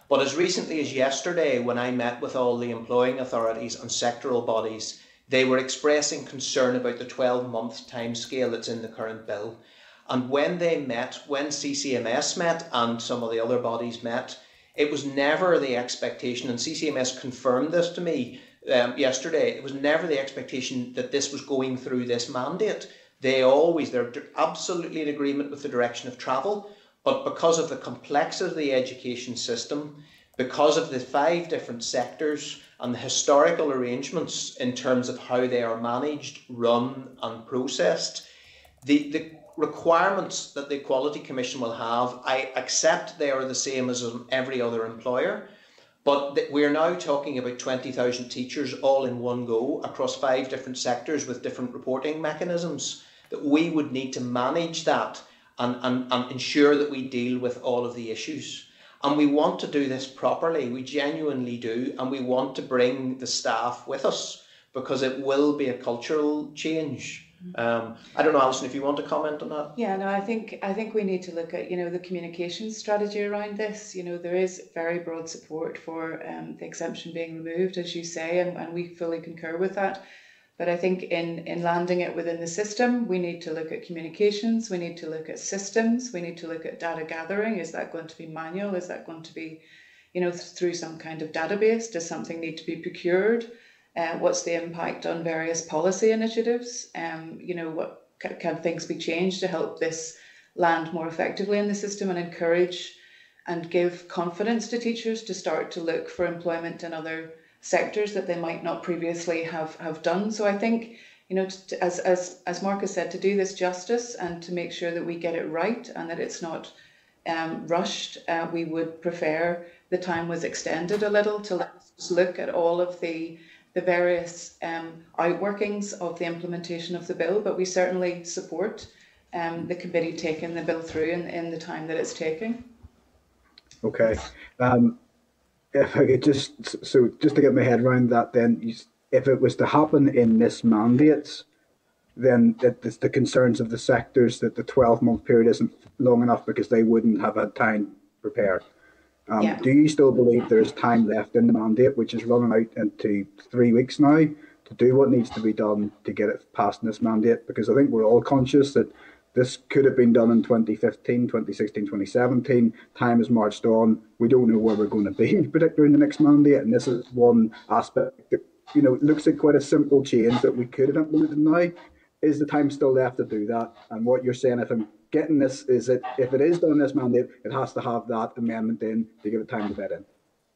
But as recently as yesterday, when I met with all the employing authorities and sectoral bodies, they were expressing concern about the 12-month timescale that's in the current bill. And when they met, when CCMS met and some of the other bodies met, it was never the expectation, and CCMS confirmed this to me yesterday, it was never the expectation that this was going through this mandate. They're absolutely in agreement with the direction of travel, but because of the complexity of the education system, because of the 5 different sectors and the historical arrangements in terms of how they are managed, run and processed, the requirements that the Equality Commission will have, I accept they are the same as every other employer, but we're now talking about 20,000 teachers all in one go across 5 different sectors with different reporting mechanisms, that we would need to manage that and ensure that we deal with all of the issues. And we want to do this properly, we genuinely do, and we want to bring the staff with us because it will be a cultural change. I don't know, Alison, if you want to comment on that. Yeah, no, I think we need to look at, the communication strategy around this. There is very broad support for the exemption being removed, as you say, and we fully concur with that. But I think in landing it within the system, we need to look at communications, we need to look at systems, we need to look at data gathering. Is that going to be manual? Is that going to be, through some kind of database? Does something need to be procured? What's the impact on various policy initiatives? What can things be changed to help this land more effectively in the system and encourage and give confidence to teachers to start to look for employment in other sectors that they might not previously have done. So I think, as Marcus said, to do this justice and to make sure that we get it right and that it's not rushed, we would prefer the time was extended a little to let us look at all of the various outworkings of the implementation of the bill, but we certainly support the committee taking the bill through in the time that it's taking. Okay. If I could just to get my head around that, then if it was to happen in this mandate, then it's the concerns of the sectors that the 12-month period isn't long enough because they wouldn't have had time to prepare. Yeah. Do you still believe there's time left in the mandate, which is running out into 3 weeks now, to do what needs to be done to get it passed in this mandate? Because I think we're all conscious that this could have been done in 2015, 2016, 2017. Time has marched on. We don't know where we're going to be, particularly in the next mandate. And this is one aspect that, looks like quite a simple change that we could have implemented now. Is the time still left to do that? And what you're saying, if I'm getting this, is that if it is done in this mandate, it has to have that amendment in to give it time to bed in.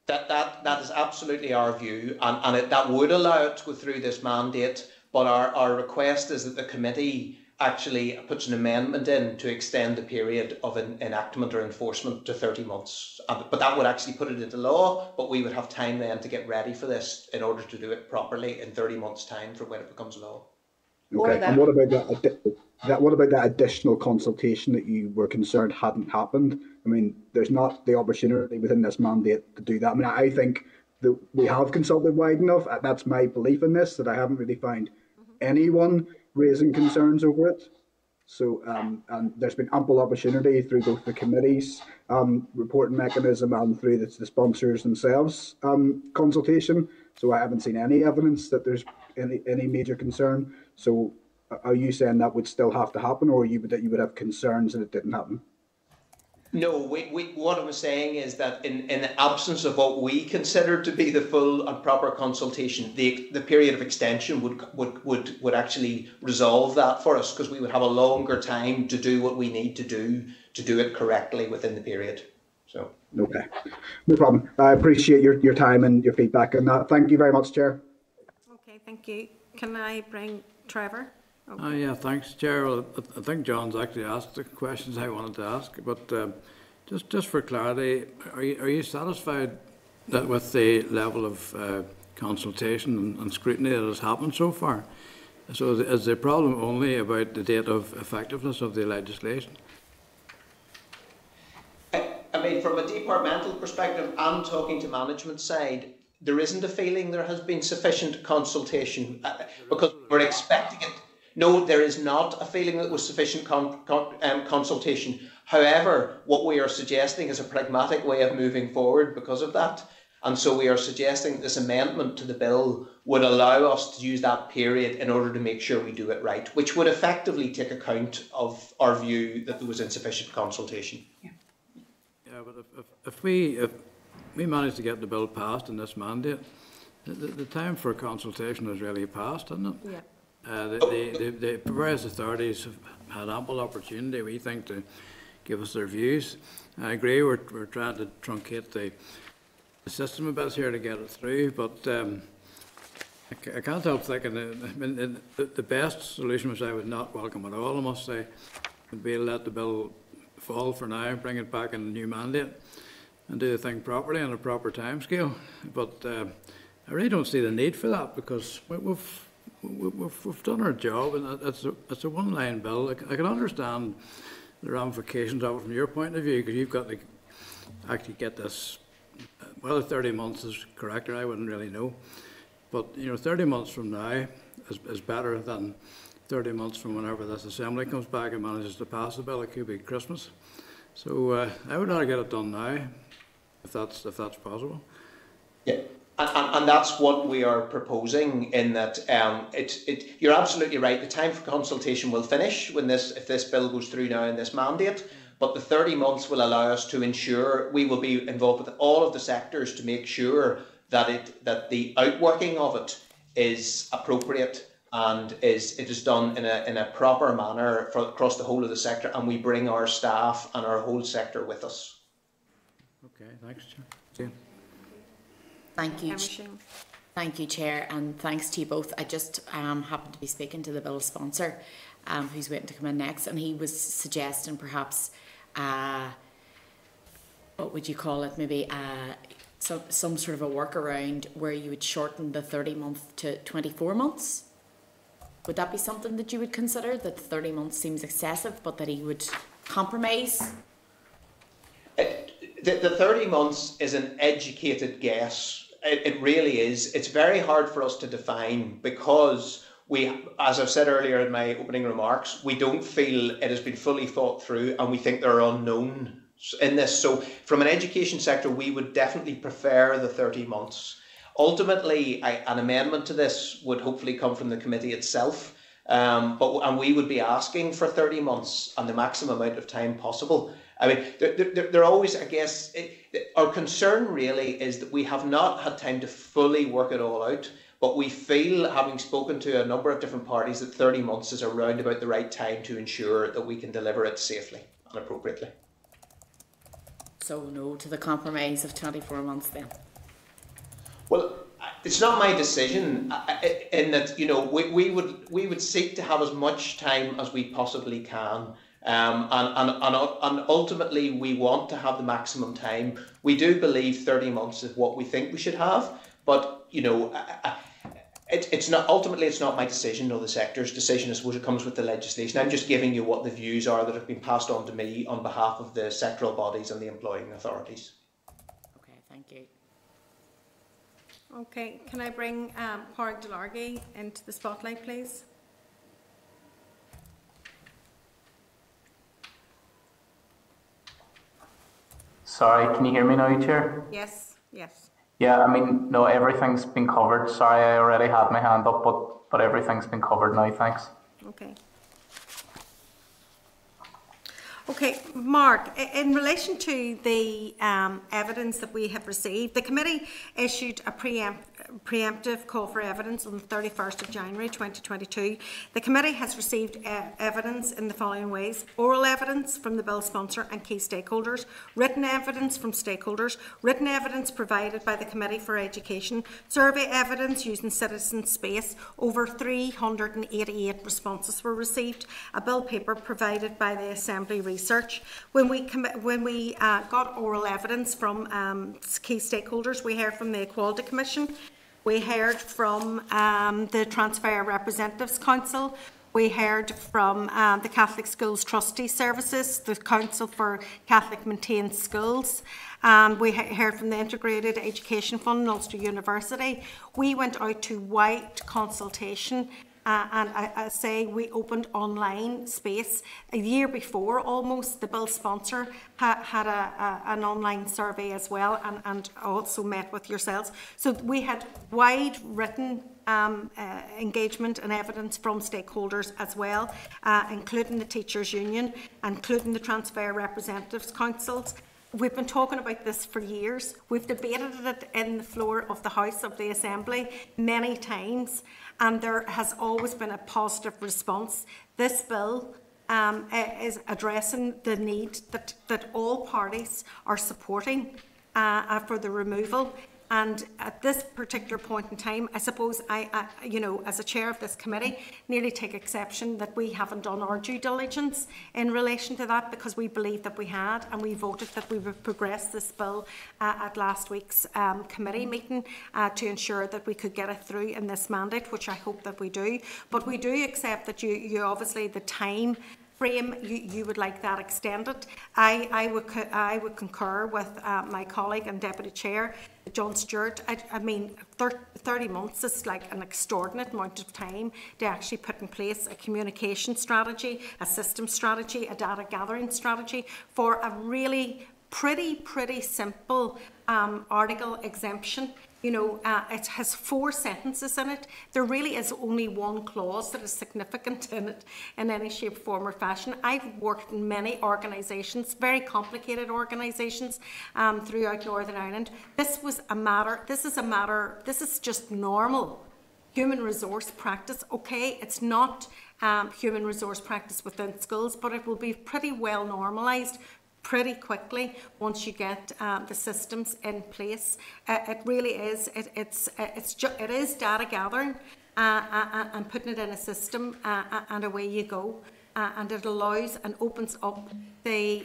That is absolutely our view, and that would allow it to go through this mandate. But our request is that the committee actually puts an amendment in to extend the period of enactment or enforcement to 30 months. But that would actually put it into law, but we would have time then to get ready for this in order to do it properly in 30 months' time from when it becomes law. Okay, and what about that additional consultation that you were concerned hadn't happened? I mean, there's not the opportunity within this mandate to do that. I mean, I think that we have consulted wide enough. That's my belief in this, that I haven't really found anyone raising concerns over it. So, and there's been ample opportunity through both the committee's reporting mechanism and through the sponsors themselves consultation. So I haven't seen any evidence that there's any major concern. So are you saying that would still have to happen, or that you would have concerns that it didn't happen? No, what I was saying is that in the absence of what we consider to be the full and proper consultation, the period of extension would actually resolve that for us, because we would have a longer time to do what we need to do it correctly within the period. So okay, no problem. I appreciate your time and your feedback on that. Thank you very much, Chair. Okay, thank you. Can I bring Trevor? Okay. Yeah, thanks, Chair. Well, I think John's actually asked the questions I wanted to ask, but just for clarity, are you satisfied that with the level of consultation and scrutiny that has happened so far? So is the problem only about the date of effectiveness of the legislation? I mean, from a departmental perspective, I'm talking to management side. There isn't a feeling there has been sufficient consultation because we're expecting it. No, there is not a feeling that was sufficient consultation. However, what we are suggesting is a pragmatic way of moving forward because of that. And so we are suggesting that this amendment to the bill would allow us to use that period in order to make sure we do it right, which would effectively take account of our view that there was insufficient consultation. Yeah, but if we manage to get the bill passed in this mandate, the time for consultation has really passed, hasn't it? Yeah. The various authorities have had ample opportunity, we think, to give us their views. I agree we're trying to truncate system a bit here to get it through, but I can't help thinking the best solution, which I would not welcome at all, I must say, would be to let the bill fall for now, bring it back in a new mandate, and do the thing properly on a proper timescale. But I really don't see the need for that, because we've done our job, and it's a one-line bill. I can understand the ramifications of it from your point of view, because you've got to actually get this. Whether 30 months is correct, or I wouldn't really know. But 30 months from now is better than 30 months from whenever this assembly comes back and manages to pass the bill. It could be Christmas. So I would rather get it done now, if that's possible. Yeah, and that's what we are proposing. In that, you're absolutely right. The time for consultation will finish if this bill goes through now in this mandate. But the 30 months will allow us to ensure we will be involved with all of the sectors to make sure that the outworking of it is appropriate and it is done in a proper manner across the whole of the sector, and we bring our staff and our whole sector with us. Okay, thanks, Chair. Thank you. Thank you, Chair, and thanks to you both. I just happened to be speaking to the bill sponsor, who's waiting to come in next, and he was suggesting perhaps, what would you call it, maybe some sort of a workaround where you would shorten the 30-month to 24 months. Would that be something that you would consider, that 30 months seems excessive, but that he would compromise? The 30 months is an educated guess. It really is. It's very hard for us to define, because we, as I've said earlier in my opening remarks, we don't feel it has been fully thought through, and we think there are unknown in this. So from an education sector, we would definitely prefer the 30 months. Ultimately, an amendment to this would hopefully come from the committee itself, and we would be asking for 30 months and the maximum amount of time possible. I mean, they're always, I guess, our concern really is that we have not had time to fully work it all out, but we feel, having spoken to a number of different parties, that 30 months is around about the right time to ensure that we can deliver it safely and appropriately. So no to the compromise of 24 months then? Well, it's not my decision, in that, you know, we would seek to have as much time as we possibly can. And ultimately we want to have the maximum time. We do believe 30 months is what we think we should have, but you know, it's not my decision nor the sector's decision. I suppose it comes with the legislation. I'm just giving you what the views are that have been passed on to me on behalf of the sectoral bodies and the employing authorities. Okay, thank you. Okay, can I bring Pádraig Delargy into the spotlight, please? Sorry, can you hear me now, Chair? Yes, yes. Yeah, I mean, no, everything's been covered. Sorry, I already had my hand up, but everything's been covered now, thanks. Okay. Okay, Mark, in relation to the evidence that we have received, the committee issued a preemptive call for evidence on the 31st of January 2022. The committee has received evidence in the following ways: oral evidence from the bill sponsor and key stakeholders, written evidence from stakeholders, written evidence provided by the Committee for Education, survey evidence using Citizen Space. Over 388 responses were received, a bill paper provided by the Assembly Research. When we got oral evidence from key stakeholders, we heard from the Equality Commission, we heard from the Transfer Representatives Council, we heard from the Catholic Schools Trustee Services, the Council for Catholic Maintained Schools, we heard from the Integrated Education Fund, Ulster University. We went out to wide consultation. And I say we opened online space a year before almost. The bill sponsor had an online survey as well, and also met with yourselves. So we had wide written engagement and evidence from stakeholders as well, including the Teachers Union, including the Transfer Representatives Councils. We've been talking about this for years. We've debated it in the floor of the House of the Assembly many times, and there has always been a positive response. This bill is addressing the need that all parties are supporting for the removal. And at this particular point in time, I suppose I, you know, as a chair of this committee, nearly take exception that we haven't done our due diligence in relation to that, because we believed that we had, and we voted that we would progress this bill at last week's committee meeting to ensure that we could get it through in this mandate, which I hope that we do. But we do accept that you obviously, the time frame, you would like that extended. I would concur with my colleague and Deputy Chair, John Stewart. I mean, 30 months is like an extraordinary amount of time to actually put in place a communication strategy, a system strategy, a data gathering strategy for a really pretty simple article exemption. You know, it has 4 sentences in it. There really is only one clause that is significant in it in any shape, form or fashion. I've worked in many organisations, very complicated organisations throughout Northern Ireland. This is just normal human resource practice. Okay, it's not human resource practice within schools, but it will be pretty well normalised pretty quickly once you get the systems in place. It really is. It is data gathering and putting it in a system, and away you go. And it allows and opens up the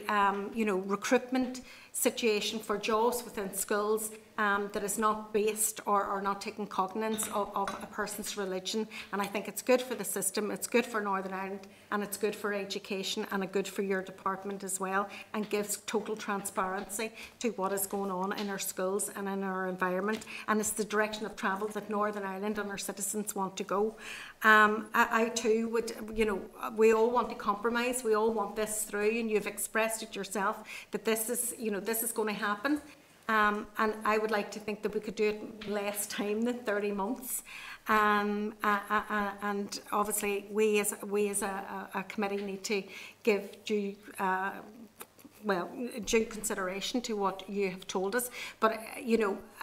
recruitment situation for jobs within schools that is not based or not taking cognizance of a person's religion. And I think it's good for the system, it's good for Northern Ireland, and it's good for education, and it's good for your department as well, and gives total transparency to what is going on in our schools and in our environment. And it's the direction of travel that Northern Ireland and our citizens want to go. I too would, we all want to compromise, we all want this through, and you've expressed it yourself that this is going to happen. And I would like to think that we could do it in less time than 30 months. And obviously we as a committee need to give due consideration to what you have told us. But,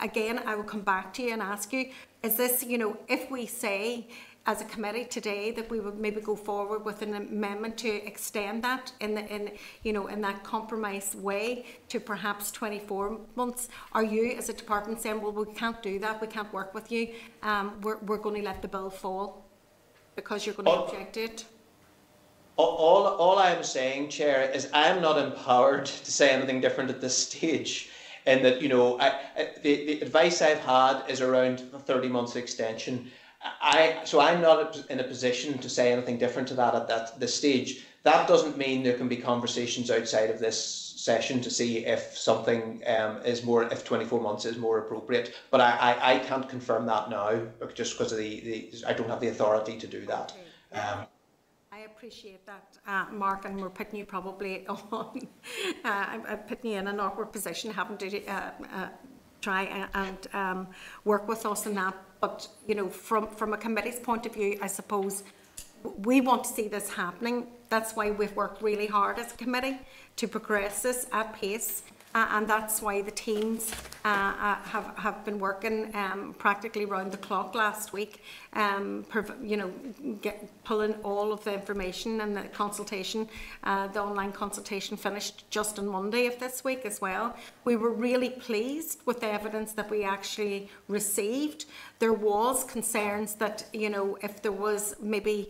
again, I will come back to you and ask you, is this, if we say as a committee today that we would maybe go forward with an amendment to extend that in that compromise way to perhaps 24 months, are you as a department saying, well, we can't do that, we can't work with you, we're going to let the bill fall because you're going to object to it? All I'm saying, Chair, is I'm not empowered to say anything different at this stage. And that, the advice I've had is around the 30 months extension. So I'm not in a position to say anything different to that at this stage. That doesn't mean there can be conversations outside of this session to see if something if 24 months is more appropriate. But I can't confirm that now, just because of I don't have the authority to do that. I appreciate that, Mark, and we're putting you probably on. I'm putting you in an awkward position, having to try and work with us in that. But from a committee's point of view, I suppose we want to see this happening. That's why we've worked really hard as a committee to progress this at pace. And that's why the teams have been working practically round the clock last week, pulling all of the information, and the consultation, the online consultation finished just on Monday of this week as well. We were really pleased with the evidence that we actually received. There was concerns that, if there was maybe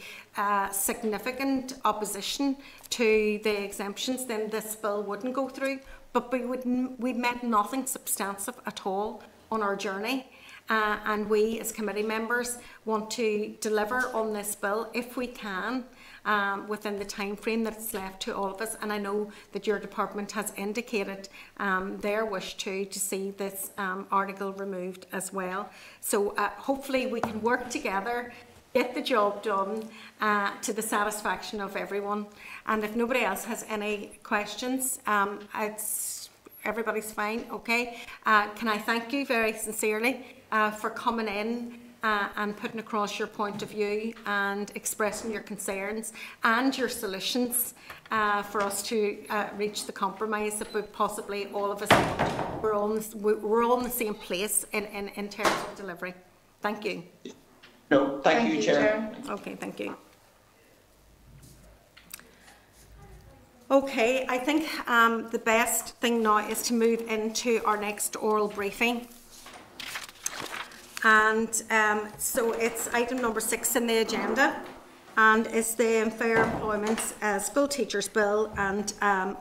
significant opposition to the exemptions, then this bill wouldn't go through. But we met nothing substantive at all on our journey. And we, as committee members, want to deliver on this bill if we can, within the time frame that's left to all of us. And I know that your department has indicated their wish to see this article removed as well. So hopefully we can work together, get the job done to the satisfaction of everyone. And if nobody else has any questions, everybody's fine, okay? Can I thank you very sincerely for coming in and putting across your point of view and expressing your concerns and your solutions for us to reach the compromise that we possibly all of us we're all in the same place in terms of delivery. Thank you. No, thank you, Chair. Okay, thank you. Okay, I think the best thing now is to move into our next oral briefing. And so it's item number 6 in the agenda, and it's the Unfair Employment School Teachers Bill, and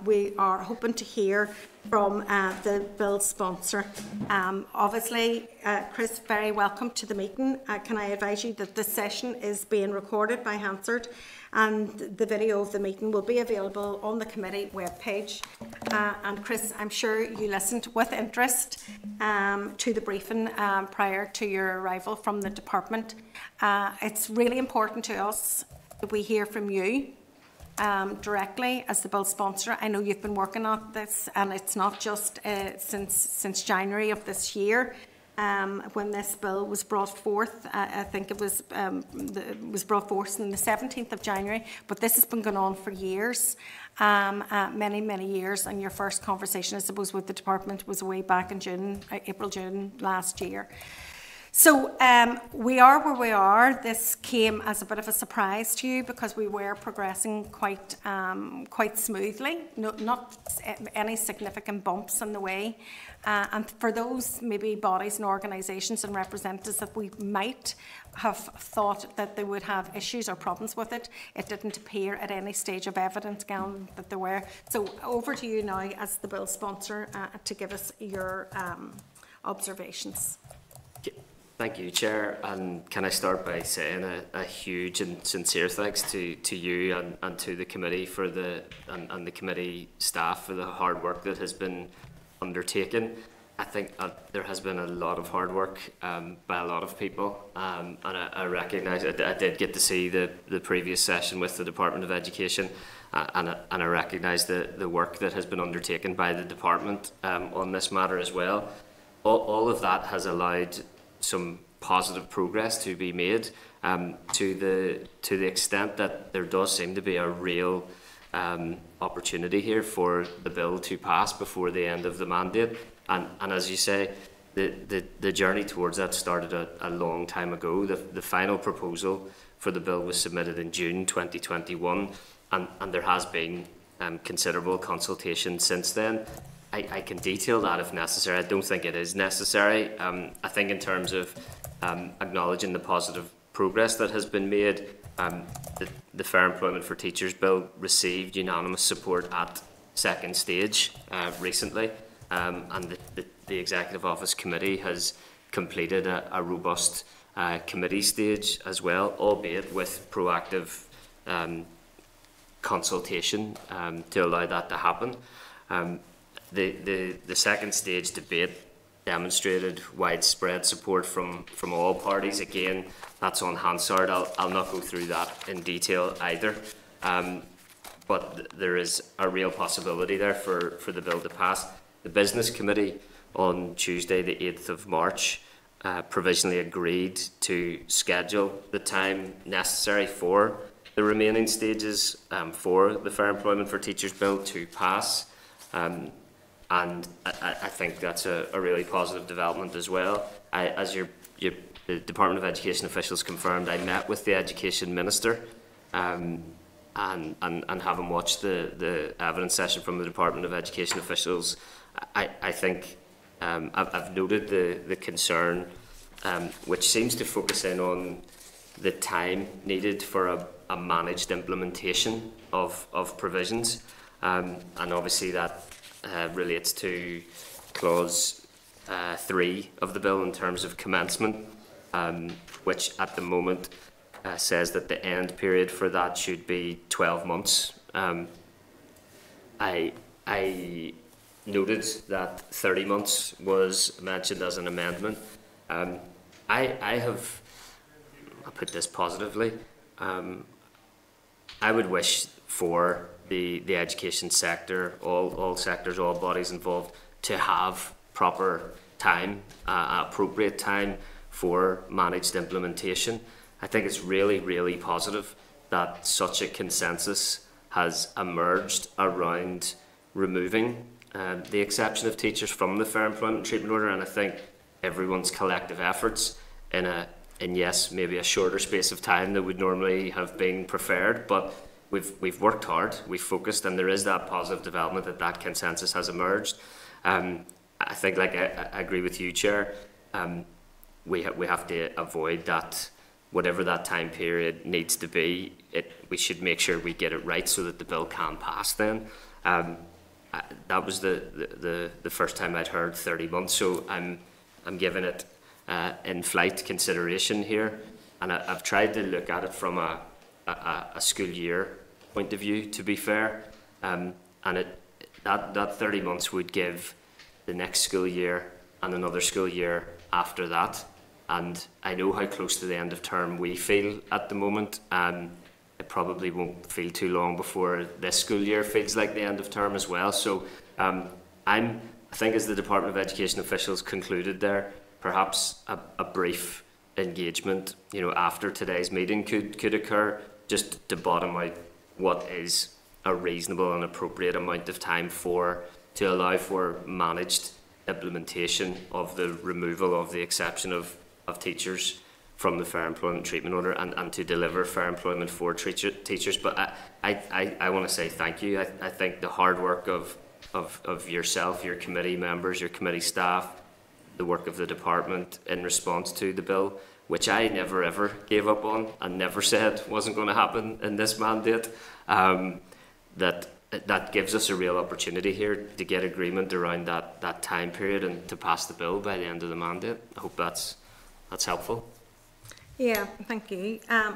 we are hoping to hear from the bill sponsor. Obviously, Chris, very welcome to the meeting. Can I advise you that this session is being recorded by Hansard, and the video of the meeting will be available on the committee webpage. And Chris, I'm sure you listened with interest to the briefing prior to your arrival from the department. It's really important to us that we hear from you directly as the bill sponsor. I know you've been working on this, and it's not just since January of this year. When this bill was brought forth, I think it was brought forth on the 17th of January, but this has been going on for years, many years, and your first conversation, I suppose, with the department was way back in April, June last year. So we are where we are. This came as a bit of a surprise to you because we were progressing quite smoothly, not any significant bumps in the way. And for those maybe bodies and organisations and representatives that we might have thought that they would have issues or problems with it, it didn't appear at any stage of evidence, Gavin, that there were. So over to you now as the bill sponsor to give us your observations. Thank you, Chair, and can I start by saying a huge and sincere thanks to you and to the committee for and the committee staff for the hard work that has been undertaken. I think there has been a lot of hard work by a lot of people, and I recognise I did get to see the previous session with the Department of Education, and I recognise the work that has been undertaken by the department on this matter as well. All of that has allowed some positive progress to be made to the extent that there does seem to be a real opportunity here for the bill to pass before the end of the mandate, and as you say, the journey towards that started a long time ago. The final proposal for the bill was submitted in June 2021, and there has been considerable consultation since then. I can detail that if necessary. I don't think it is necessary. I think in terms of acknowledging the positive progress that has been made, the Fair Employment for Teachers Bill received unanimous support at second stage recently, and the Executive Office Committee has completed a robust committee stage as well, albeit with proactive consultation to allow that to happen. The second stage debate demonstrated widespread support from all parties. Again, that's on Hansard. I'll not go through that in detail either. But there is a real possibility there for the bill to pass. The Business Committee on Tuesday, the 8th of March, provisionally agreed to schedule the time necessary for the remaining stages for the Fair Employment for Teachers Bill to pass. And I think that's a really positive development as well. As the Department of Education officials confirmed, I met with the Education Minister and having watched the evidence session from the Department of Education officials, I think I've noted the concern, which seems to focus in on the time needed for a managed implementation of provisions, and obviously that relates to clause 3 of the bill in terms of commencement, which at the moment says that the end period for that should be 12 months. I noted that 30 months was mentioned as an amendment. I'll put this positively, I would wish for the education sector, all sectors, all bodies involved, to have proper time, appropriate time for managed implementation. I think it's really positive that such a consensus has emerged around removing the exception of teachers from the Fair Employment Treatment Order, and I think everyone's collective efforts in yes, maybe a shorter space of time that would normally have been preferred, but we've worked hard, we've focused, and there is that positive development that consensus has emerged. I think, like I agree with you, Chair. We have to avoid that. Whatever that time period needs to be, we should make sure we get it right so that the bill can pass. Then, that was the first time I'd heard 30 months. So I'm giving it in-flight consideration here, and I've tried to look at it from a school year point of view. To be fair, and that 30 months would give the next school year and another school year after that. And I know how close to the end of term we feel at the moment. It probably won't feel too long before this school year feels like the end of term as well. So I think, as the Department of Education officials concluded there, perhaps a brief engagement, after today's meeting could occur, just to bottom out what is a reasonable and appropriate amount of time to allow for managed implementation of the removal of the exception of teachers from the Fair Employment Treatment Order, and to deliver fair employment for teachers. But I want to say thank you. I think the hard work of yourself, your committee members, your committee staff, the work of the department in response to the bill, which I never ever gave up on and never said wasn't going to happen in this mandate, that gives us a real opportunity here to get agreement around that time period and to pass the bill by the end of the mandate. I hope that's helpful. Yeah, thank you. I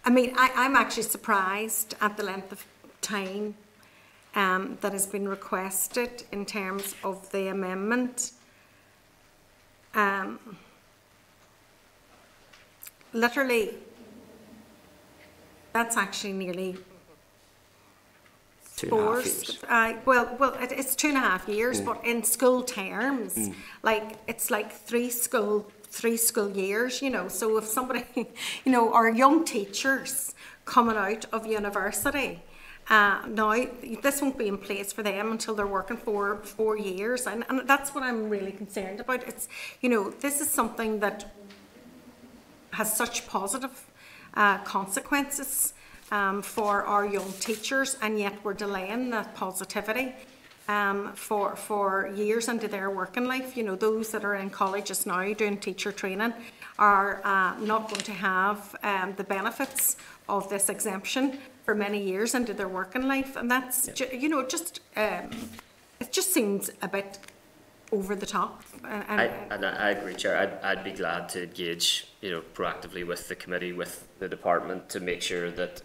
mean, I'm actually surprised at the length of time that has been requested in terms of the amendment. Literally, that's actually nearly 2.5 years. Well, it's 2.5 years, but in school terms, it's like three school years, So if somebody, our young teachers coming out of university, now this won't be in place for them until they're working for 4 years, and that's what I'm really concerned about. It's, this is something that has such positive consequences for our young teachers, and yet we're delaying that positivity for years into their working life. Those that are in colleges now doing teacher training are not going to have the benefits of this exemption for many years into their working life, and that's it just seems a bit over the top. I agree, Chair. I'd be glad to engage, proactively with the committee, with the department, to make sure that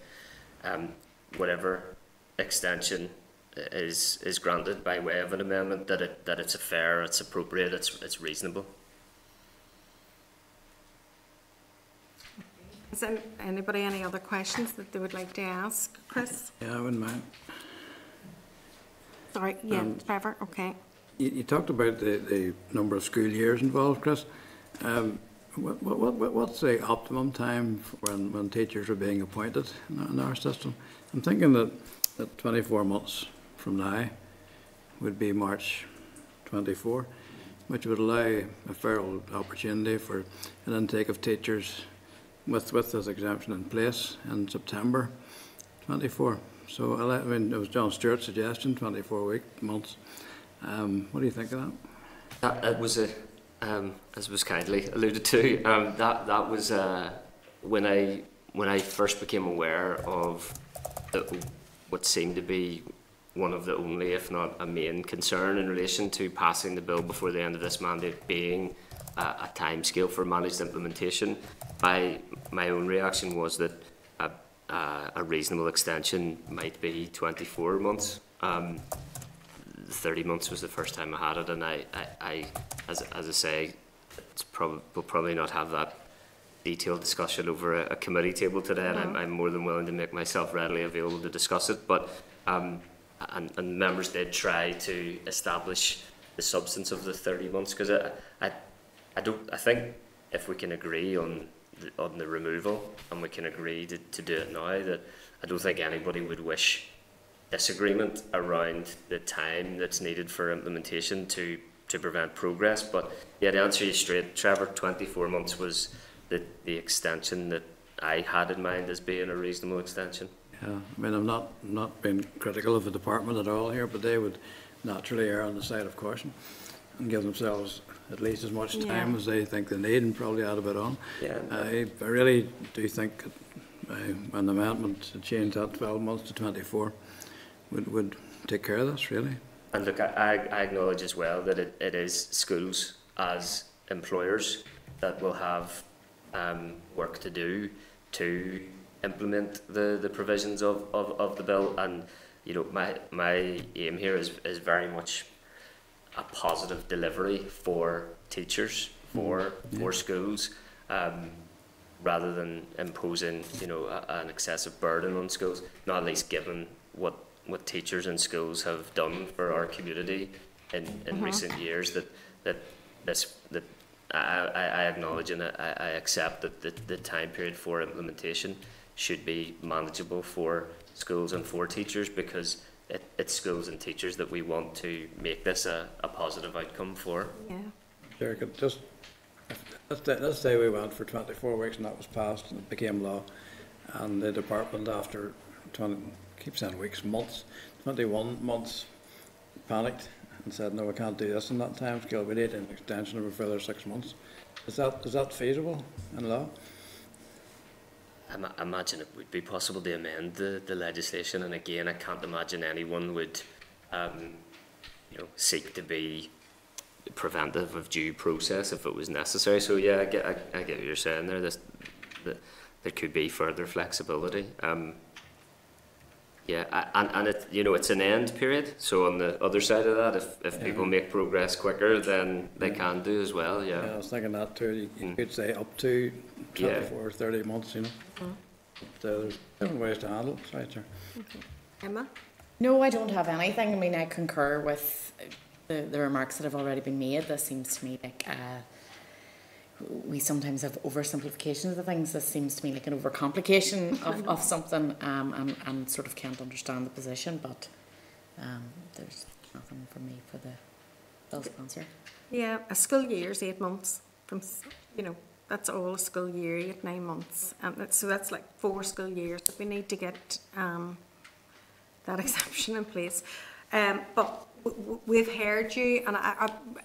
whatever extension is granted by way of an amendment, that it's fair, it's appropriate, it's reasonable. Is there anybody any other questions that they would like to ask, Chris? Yeah, I wouldn't mind. Sorry, yeah, Trevor. Okay. You talked about the number of school years involved, Chris. What's the optimum time when teachers are being appointed in our system? I'm thinking that 24 months from now would be March 24, which would allow a fair opportunity for an intake of teachers with this exemption in place in September 24. So I mean, it was John Stewart's suggestion, 24 months. What do you think of that? That was as was kindly alluded to. That was when I first became aware of what seemed to be one of the only, if not a main, concern in relation to passing the bill before the end of this mandate being a timescale for managed implementation. My own reaction was that a reasonable extension might be 24 months. 30 months was the first time I had it, and I as I say, we'll probably not have that detailed discussion over a committee table today, and I'm more than willing to make myself readily available to discuss it. But and members did try to establish the substance of the 30 months, because I think if we can agree on the removal, and we can agree to do it now, that I don't think anybody would wish disagreement around the time that's needed for implementation to prevent progress. But yeah, to answer you straight, Trevor, 24 months was the extension that I had in mind as being a reasonable extension. Yeah, I mean, I'm not being critical of the department at all here, but they would naturally err on the side of caution and give themselves at least as much time as they think they need, and probably add a bit on. Yeah. I really do think an amendment to change that 12 months to 24 would take care of this, really. And look, I acknowledge as well that it is schools as employers that will have work to do to implement the provisions of the bill. And you know, my aim here is very much a positive delivery for teachers, for schools, rather than imposing, you know, an excessive burden on schools. Not least given what teachers in schools have done for our community in recent years. That I acknowledge and I accept that the time period for implementation should be manageable for schools and for teachers, because it's schools and teachers that we want to make this a positive outcome for. Yeah. Sure, just let's say we went for 24 weeks and that was passed and it became law, and the department after 20, keep saying weeks, months, 21 months, panicked and said, no, we can't do this in that time scale, we need an extension of a further 6 months. Is that feasible in law? I imagine it would be possible to amend the legislation, and again, I can't imagine anyone would you know, seek to be preventive of due process if it was necessary. So yeah, I get what you're saying there. There could be further flexibility. Yeah, and it, you know, it's an end period. So on the other side of that, if people make progress quicker, then they can do as well. Yeah. Yeah, I was thinking that too. You could say up to 24 or 30 months, you know. So there's different ways to handle it. Sorry, sir. Okay. Emma? No, I don't have anything. I mean, I concur with the remarks that have already been made. This seems to me like we sometimes have oversimplifications of things. This seems to me like an overcomplication of something, and sort of can't understand the position, but there's nothing for me for the bill sponsor. Yeah, a school year is 8 months from, you know, that's all a school year, 8, 9 months. So that's like 4 school years that we need to get that exception in place. But we've heard you, and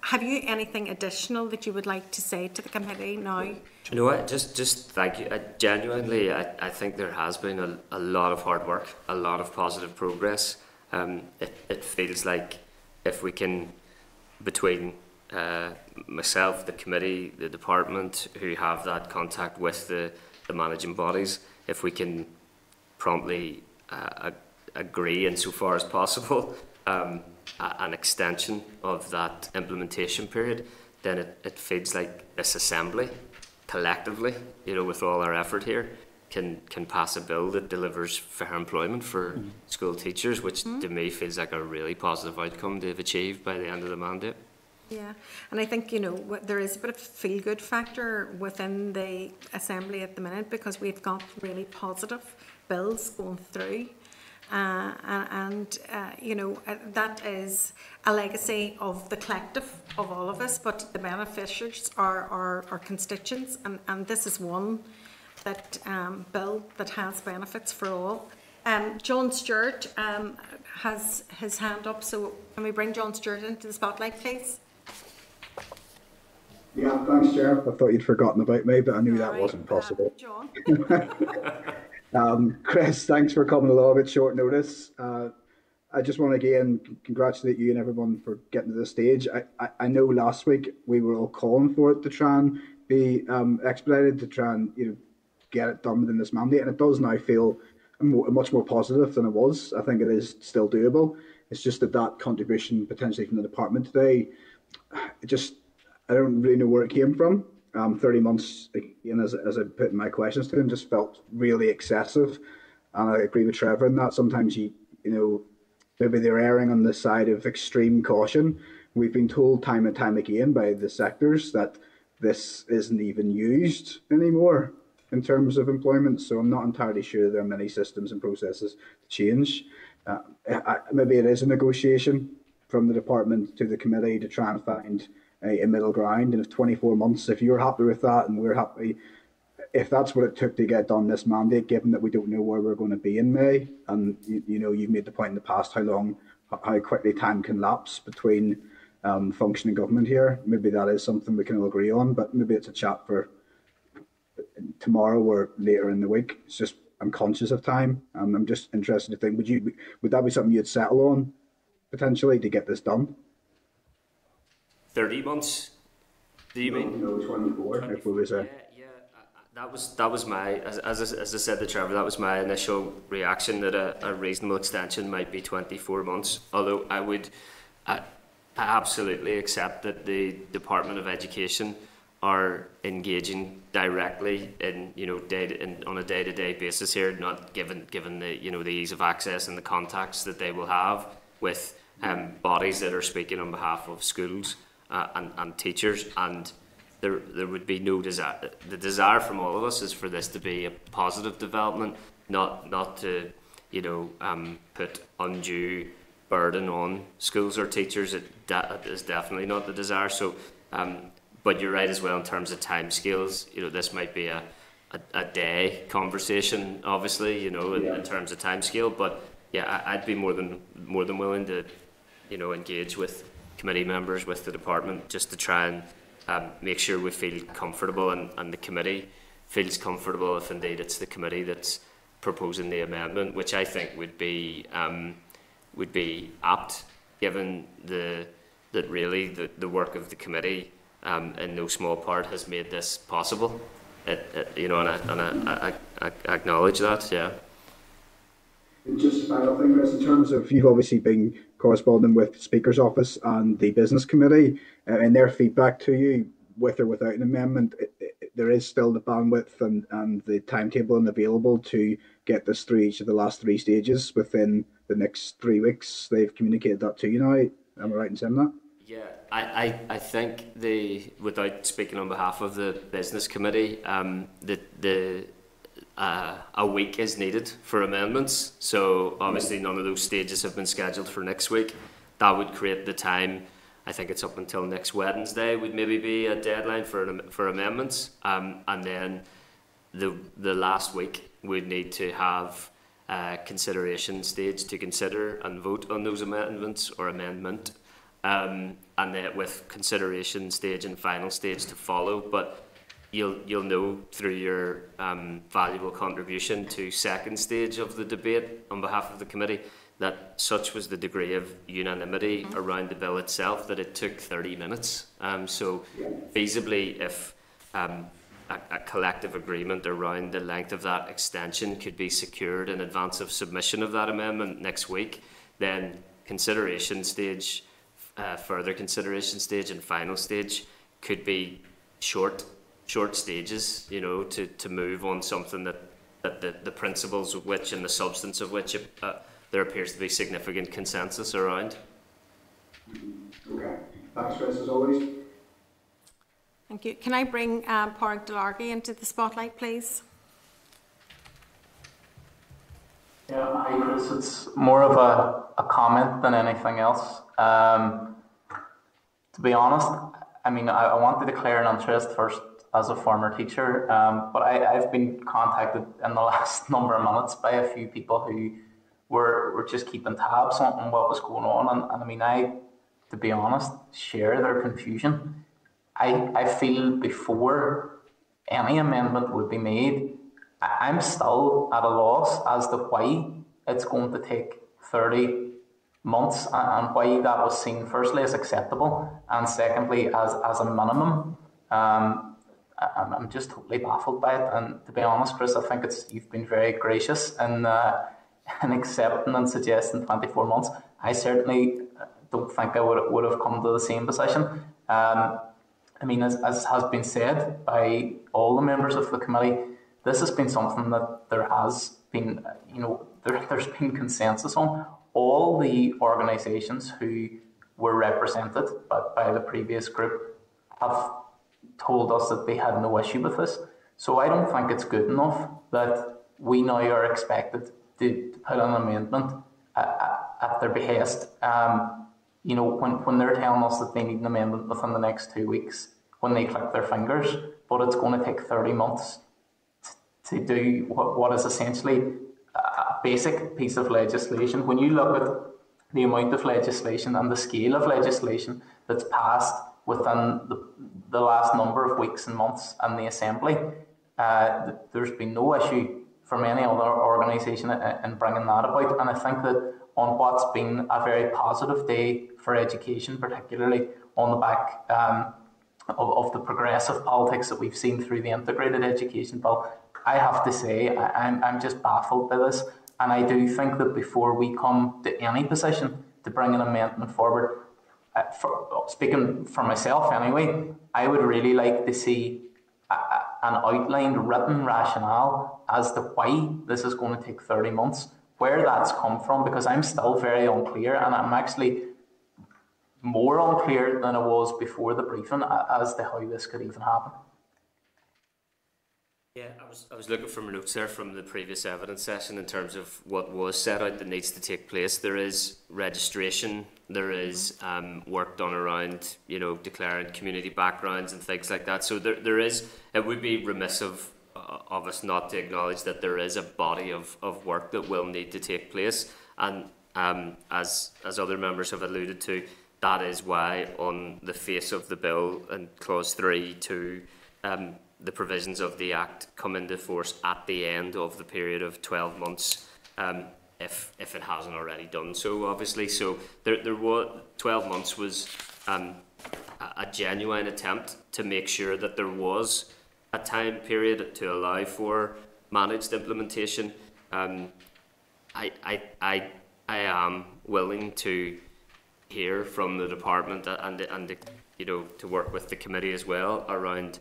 have you anything additional that you would like to say to the committee now? You know what, just thank you. Genuinely, I think there has been a lot of hard work, a lot of positive progress. It feels like if we can, between myself, the committee, the department, who have that contact with the managing bodies, if we can promptly agree insofar as possible an extension of that implementation period, then it feels like this assembly collectively, you know, with all our effort here, can pass a bill that delivers fair employment for school teachers, which to me feels like a really positive outcome to have achieved by the end of the mandate. Yeah, and I think, you know, there is a bit of a feel-good factor within the Assembly at the minute, because we've got really positive bills going through. You know, that is a legacy of the collective of all of us, but the beneficiaries are our constituents, and this is one that bill that has benefits for all. John Stewart has his hand up, so can we bring John Stewart into the spotlight, please? Yeah, thanks, Chair. I thought you'd forgotten about me, but I knew that wasn't possible. John. Chris, thanks for coming along at short notice. I just want to again congratulate you and everyone for getting to this stage. I know last week we were all calling for it to try and be expedited, to try and, you know, get it done within this mandate, and it does now feel much more positive than it was. I think it is still doable. It's just that contribution potentially from the department today, I don't really know where it came from. 30 months, again, as I put in my questions to him, just felt really excessive. And I agree with Trevor in that. Sometimes you know, maybe they're erring on the side of extreme caution. We've been told time and time again by the sectors that this isn't even used anymore in terms of employment. So I'm not entirely sure there are many systems and processes to change. Maybe it is a negotiation from the department to the committee to try and find a middle ground. And if 24 months, if you're happy with that and we're happy, if that's what it took to get done this mandate, given that we don't know where we're going to be in May, and you've made the point in the past how quickly time can lapse between functioning government here. Maybe that is something we can all agree on, but maybe it's a chat for tomorrow or later in the week. It's just I'm conscious of time. I'm just interested to think, would that be something you'd settle on potentially to get this done? 30 months. Do you mean? No, 24. If we was a. That was my, as I said to Trevor, that was my initial reaction, that a reasonable extension might be 24 months. Although I absolutely accept that the Department of Education are engaging directly in on a day-to-day basis here, not given the the ease of access and the contacts that they will have with bodies that are speaking on behalf of schools and teachers. And there would be no desire. The desire from all of us is for this to be a positive development, not to put undue burden on schools or teachers. That is definitely not the desire. So, but you're right as well in terms of timescales. This might be a day conversation, obviously. In terms of timescale. But yeah, I'd be more than willing to engage with committee members, with the department, just to try and make sure we feel comfortable and the committee feels comfortable, if indeed it's the committee that's proposing the amendment, which I think would be apt, given that really the work of the committee in no small part has made this possible. And I acknowledge that. Yeah. Just a final thing, Chris, in terms of, you've obviously been corresponding with the Speaker's Office and the Business Committee, and their feedback to you, with or without an amendment, there is still the bandwidth and the timetable available to get this through each of the last 3 stages within the next 3 weeks. They've communicated that to you now. Am I right in saying that? Yeah, I think without speaking on behalf of the Business Committee, a week is needed for amendments. So obviously none of those stages have been scheduled for next week. That would create the time. I think it's up until next Wednesday would maybe be a deadline for amendments, and then the last week we'd need to have a consideration stage to consider and vote on those amendments or amendment, and then with consideration stage and final stage to follow. But you'll know through your valuable contribution to second stage of the debate on behalf of the committee that such was the degree of unanimity around the bill itself that it took 30 minutes. So feasibly, if a collective agreement around the length of that extension could be secured in advance of submission of that amendment next week, then consideration stage, further consideration stage and final stage could be short stages, to move on something that the principles of which and the substance of which there appears to be significant consensus around. Okay. Thanks, Chris, as always. Thank you. Can I bring Pádraig Delargy into the spotlight, please? Yeah, hi Chris. It's more of a comment than anything else. To be honest, I want to declare an interest first as a former teacher, but I've been contacted in the last number of minutes by a few people who were just keeping tabs on what was going on, and I, to be honest, share their confusion. I feel before any amendment would be made, I'm still at a loss as to why it's going to take 30 months and why that was seen firstly as acceptable and secondly as a minimum. I'm just totally baffled by it, and to be honest, Chris, I think you've been very gracious in accepting and suggesting 24 months. I certainly don't think I would have come to the same position. As has been said by all the members of the committee, this has been something that there has been, there's been consensus on. All the organisations who were represented by the previous group have told us that they had no issue with this. So I don't think it's good enough that we now are expected to put an amendment at their behest. When they're telling us that they need an amendment within the next 2 weeks, when they click their fingers, but it's going to take 30 months to do what is essentially a basic piece of legislation. When you look at the amount of legislation and the scale of legislation that's passed within the last number of weeks and months in the Assembly, there's been no issue from any other organisation in bringing that about. And I think that on what's been a very positive day for education, particularly on the back of the progressive politics that we've seen through the integrated education bill, I have to say I'm just baffled by this. And I do think that before we come to any position to bring an amendment forward, speaking for myself anyway, I would really like to see an outlined written rationale as to why this is going to take 30 months, where that's come from, because I'm still very unclear, and I'm actually more unclear than I was before the briefing as to how this could even happen. Yeah, I was looking for my notes there from the previous evidence session in terms of what was set out that needs to take place. There is registration, there is work done around, you know, declaring community backgrounds and things like that. So there is, it would be remiss of us not to acknowledge that there is a body of work that will need to take place. And as other members have alluded to, that is why on the face of the bill in clause 3 to the provisions of the Act come into force at the end of the period of 12 months, if it hasn't already done so, obviously. So there was 12 months was a genuine attempt to make sure that there was a time period to allow for managed implementation. I am willing to hear from the department and you know, to work with the committee as well around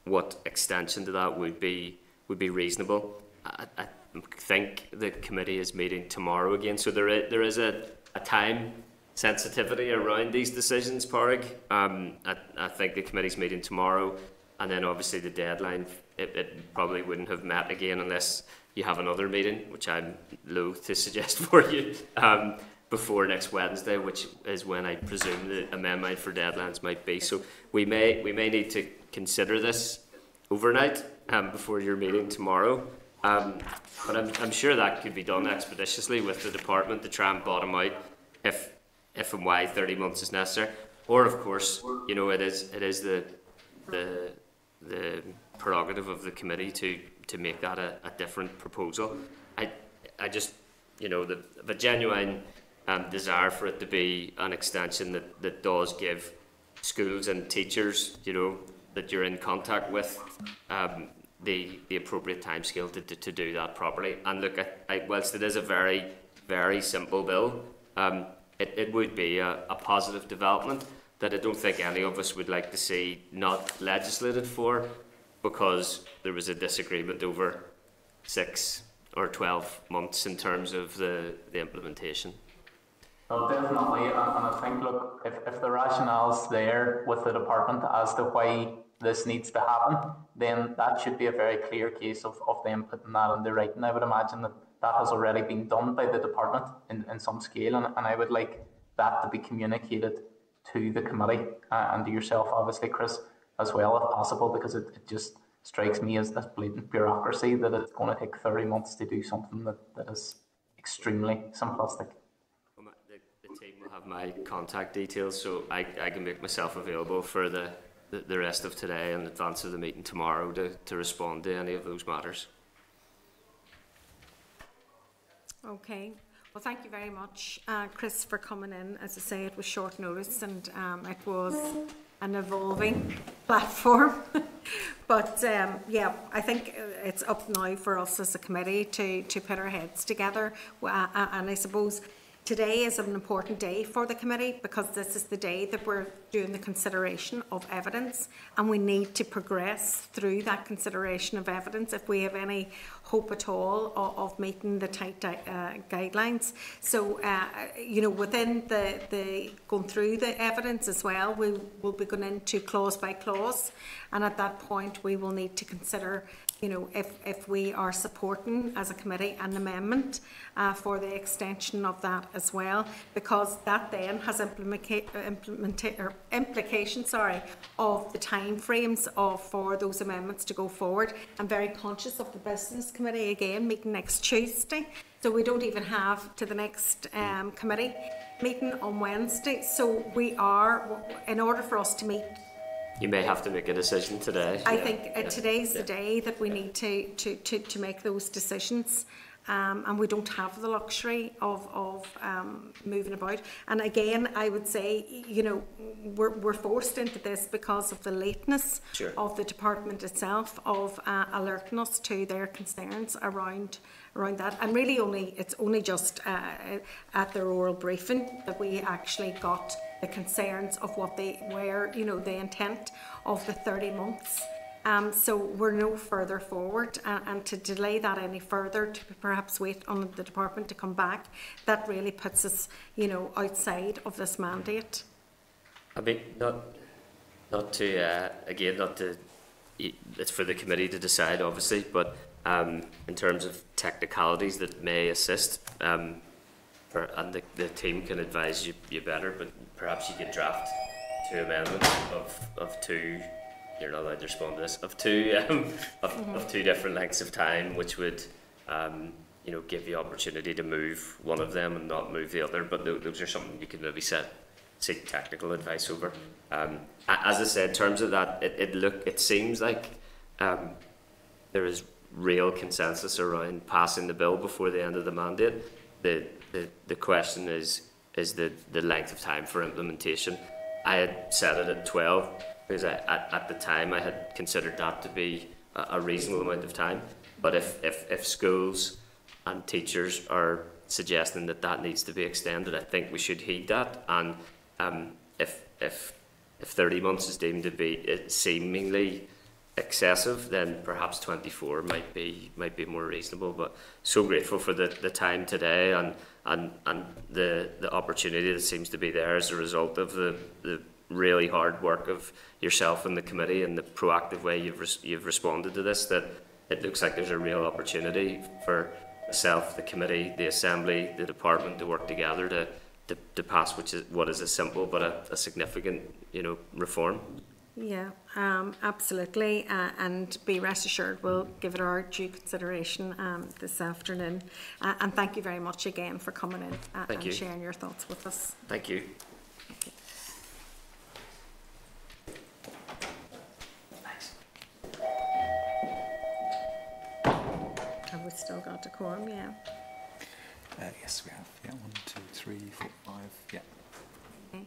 what extension to that would be reasonable. I think the committee is meeting tomorrow again, so there is a time sensitivity around these decisions, Pádraig. I think the committee's meeting tomorrow, and then obviously the deadline, it probably wouldn't have met again unless you have another meeting, which I'm loath to suggest for you, before next Wednesday, which is when I presume the amendment for deadlines might be. So we may need to consider this overnight before your meeting tomorrow. But I'm sure that could be done expeditiously with the department to try and bottom out if and why 30 months is necessary. Or of course, you know, it is the prerogative of the committee to make that a different proposal. I just, you know, the genuine desire for it to be an extension that does give schools and teachers, you know, that you're in contact with, the appropriate timescale to do that properly. And look, whilst it is a very, very simple bill, it would be a positive development that I don't think any of us would like to see not legislated for, because there was a disagreement over 6 or 12 months in terms of the implementation. Well, definitely, and I think, look, if the rationale's there with the department as to why this needs to happen, then that should be a very clear case of them putting that into writing. I would imagine that has already been done by the department in some scale, and I would like that to be communicated to the committee and to yourself, obviously, Chris, as well, if possible, because it just strikes me as this blatant bureaucracy that it's going to take 30 months to do something that is extremely simplistic. The team will have my contact details, so I can make myself available for the rest of today in advance of the meeting tomorrow to respond to any of those matters. Okay. Well, thank you very much, Chris, for coming in. As I say, it was short notice and it was an evolving platform. But yeah, I think it's up now for us as a committee to put our heads together. And I suppose today is an important day for the committee because this is the day that we're doing the consideration of evidence, and we need to progress through that consideration of evidence if we have any hope at all of meeting the tight guidelines. So, you know, within the going through the evidence as well, we will be going into clause by clause, and at that point we will need to consider, you know, if we are supporting as a committee an amendment for the extension of that as well, because that then has implications of the time frames for those amendments to go forward. I'm very conscious of the Business Committee again meeting next Tuesday, so we don't even have to the next committee meeting on Wednesday. So we are, in order for us to meet, you may have to make a decision today. I think today's the day that we need to make those decisions. And we don't have the luxury of moving about. And again, I would say, you know, we're forced into this because of the lateness of the department itself, of alerting us to their concerns around that. And really it's only just at their oral briefing that we actually got the concerns of what they were, you know, the intent of the 30 months. So we're no further forward, and to delay that any further, to perhaps wait on the department to come back, that really puts us, you know, outside of this mandate. I mean, not to, it's for the committee to decide, obviously, but in terms of technicalities that may assist, and the team can advise you better, but perhaps you could draft 2 amendments of 2. You're not allowed to respond to this, of two different lengths of time, which would you know, give you opportunity to move one of them and not move the other. But those are something you could maybe seek technical advice over. As I said, in terms of that, it seems like there is real consensus around passing the bill before the end of the mandate. The question is the length of time for implementation. I had set it at 12. Because at the time I had considered that to be a reasonable amount of time. But if schools and teachers are suggesting that needs to be extended, I think we should heed that. And if 30 months is deemed to be seemingly excessive, then perhaps 24 might be more reasonable. But so grateful for the time today and the opportunity that seems to be there as a result of the really hard work of yourself and the committee and the proactive way you've responded to this, that it looks like there's a real opportunity for myself, the committee, the assembly, the department to work together to pass what is a simple but a significant, you know, reform. Yeah, absolutely, and be rest assured we'll give it our due consideration this afternoon. And thank you very much again for coming in and sharing your thoughts with us. Thank you. Have we still got a quorum? Yeah. Yes, we have. Yeah, 1, 2, 3, 4, 5. Yeah. Okay.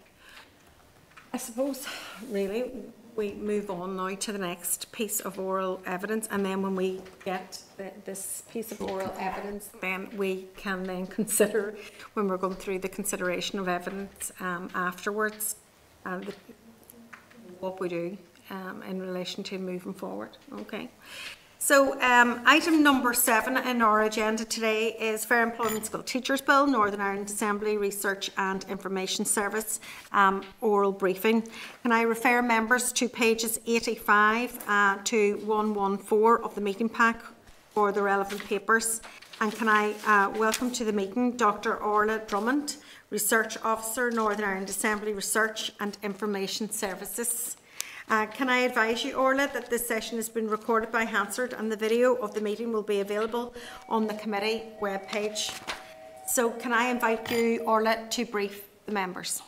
I suppose, really, we move on now to the next piece of oral evidence, and then when we get this piece of oral evidence, then we can then consider, when we're going through the consideration of evidence afterwards, what we do in relation to moving forward. Okay. So item number 7 in our agenda today is Fair Employment School Teachers Bill, Northern Ireland Assembly Research and Information Service oral briefing. Can I refer members to pages 85 to 114 of the meeting pack for the relevant papers? And can I welcome to the meeting Dr. Orla Drummond, Research Officer, Northern Ireland Assembly Research and Information Services. Can I advise you, Orla, that this session has been recorded by Hansard and the video of the meeting will be available on the committee webpage. So can I invite you, Orla, to brief the members?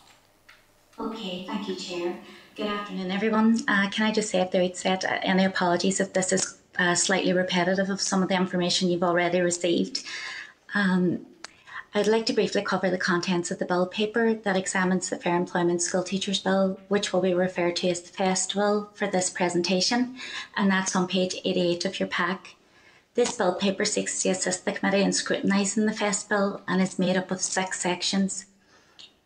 Okay, thank you, Chair. Good afternoon, everyone. Can I just say at the outset, any apologies if this is slightly repetitive of some of the information you've already received. I'd like to briefly cover the contents of the bill paper that examines the Fair Employment School Teachers Bill, which will be referred to as the FEST Bill for this presentation, and that's on page 88 of your pack. This bill paper seeks to assist the committee in scrutinising the FEST Bill and is made up of 6 sections.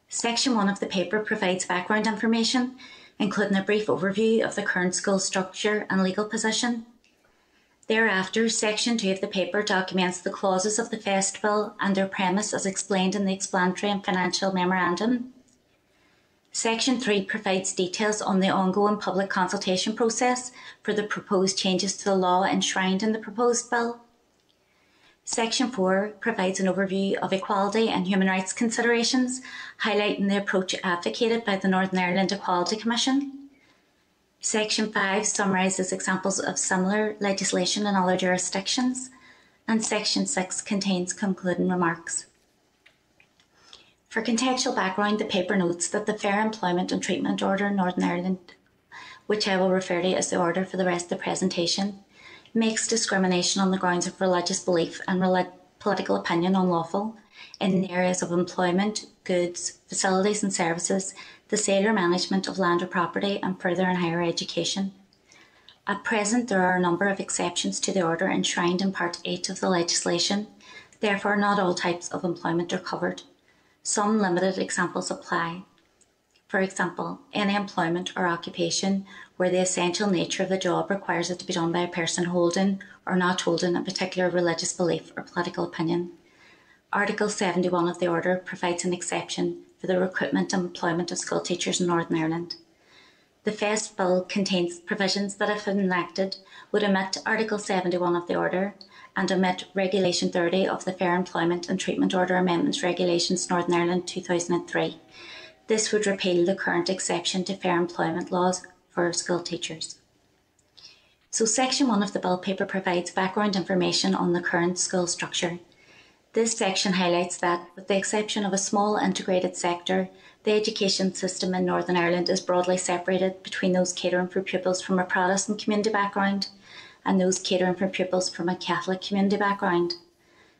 Section 1 of the paper provides background information, including a brief overview of the current school structure and legal position. Thereafter, Section 2 of the paper documents the clauses of the FEST Bill and their premise as explained in the explanatory and financial memorandum. Section 3 provides details on the ongoing public consultation process for the proposed changes to the law enshrined in the proposed bill. Section 4 provides an overview of equality and human rights considerations, highlighting the approach advocated by the Northern Ireland Equality Commission. Section 5 summarises examples of similar legislation in other jurisdictions, and Section 6 contains concluding remarks. For contextual background, the paper notes that the Fair Employment and Treatment Order in Northern Ireland, which I will refer to as the order for the rest of the presentation, makes discrimination on the grounds of religious belief and political opinion unlawful in the areas of employment, goods, facilities and services, the sale or management of land or property, and further and higher education. At present, there are a number of exceptions to the order enshrined in Part 8 of the legislation. Therefore, not all types of employment are covered. Some limited examples apply. For example, any employment or occupation where the essential nature of the job requires it to be done by a person holding or not holding a particular religious belief or political opinion. Article 71 of the order provides an exception for the recruitment and employment of school teachers in Northern Ireland. The FEST Bill contains provisions that, if enacted, would omit Article 71 of the order and omit Regulation 30 of the Fair Employment and Treatment Order Amendments Regulations Northern Ireland 2003. This would repeal the current exception to fair employment laws for school teachers. So Section 1 of the Bill paper provides background information on the current school structure. This section highlights that, with the exception of a small integrated sector, the education system in Northern Ireland is broadly separated between those catering for pupils from a Protestant community background and those catering for pupils from a Catholic community background.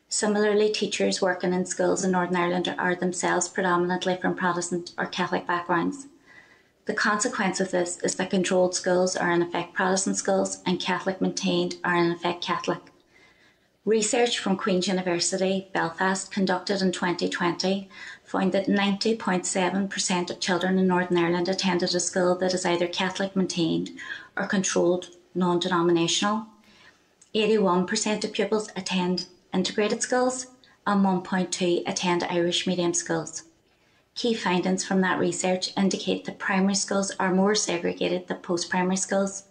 Similarly, teachers working in schools in Northern Ireland are themselves predominantly from Protestant or Catholic backgrounds. The consequence of this is that controlled schools are in effect Protestant schools and Catholic maintained are in effect Catholic. Research from Queen's University, Belfast, conducted in 2020, found that 90.7% of children in Northern Ireland attended a school that is either Catholic maintained or controlled non-denominational. 81% of pupils attend integrated schools and 1.2 attend Irish medium schools. Key findings from that research indicate that primary schools are more segregated than post-primary schools.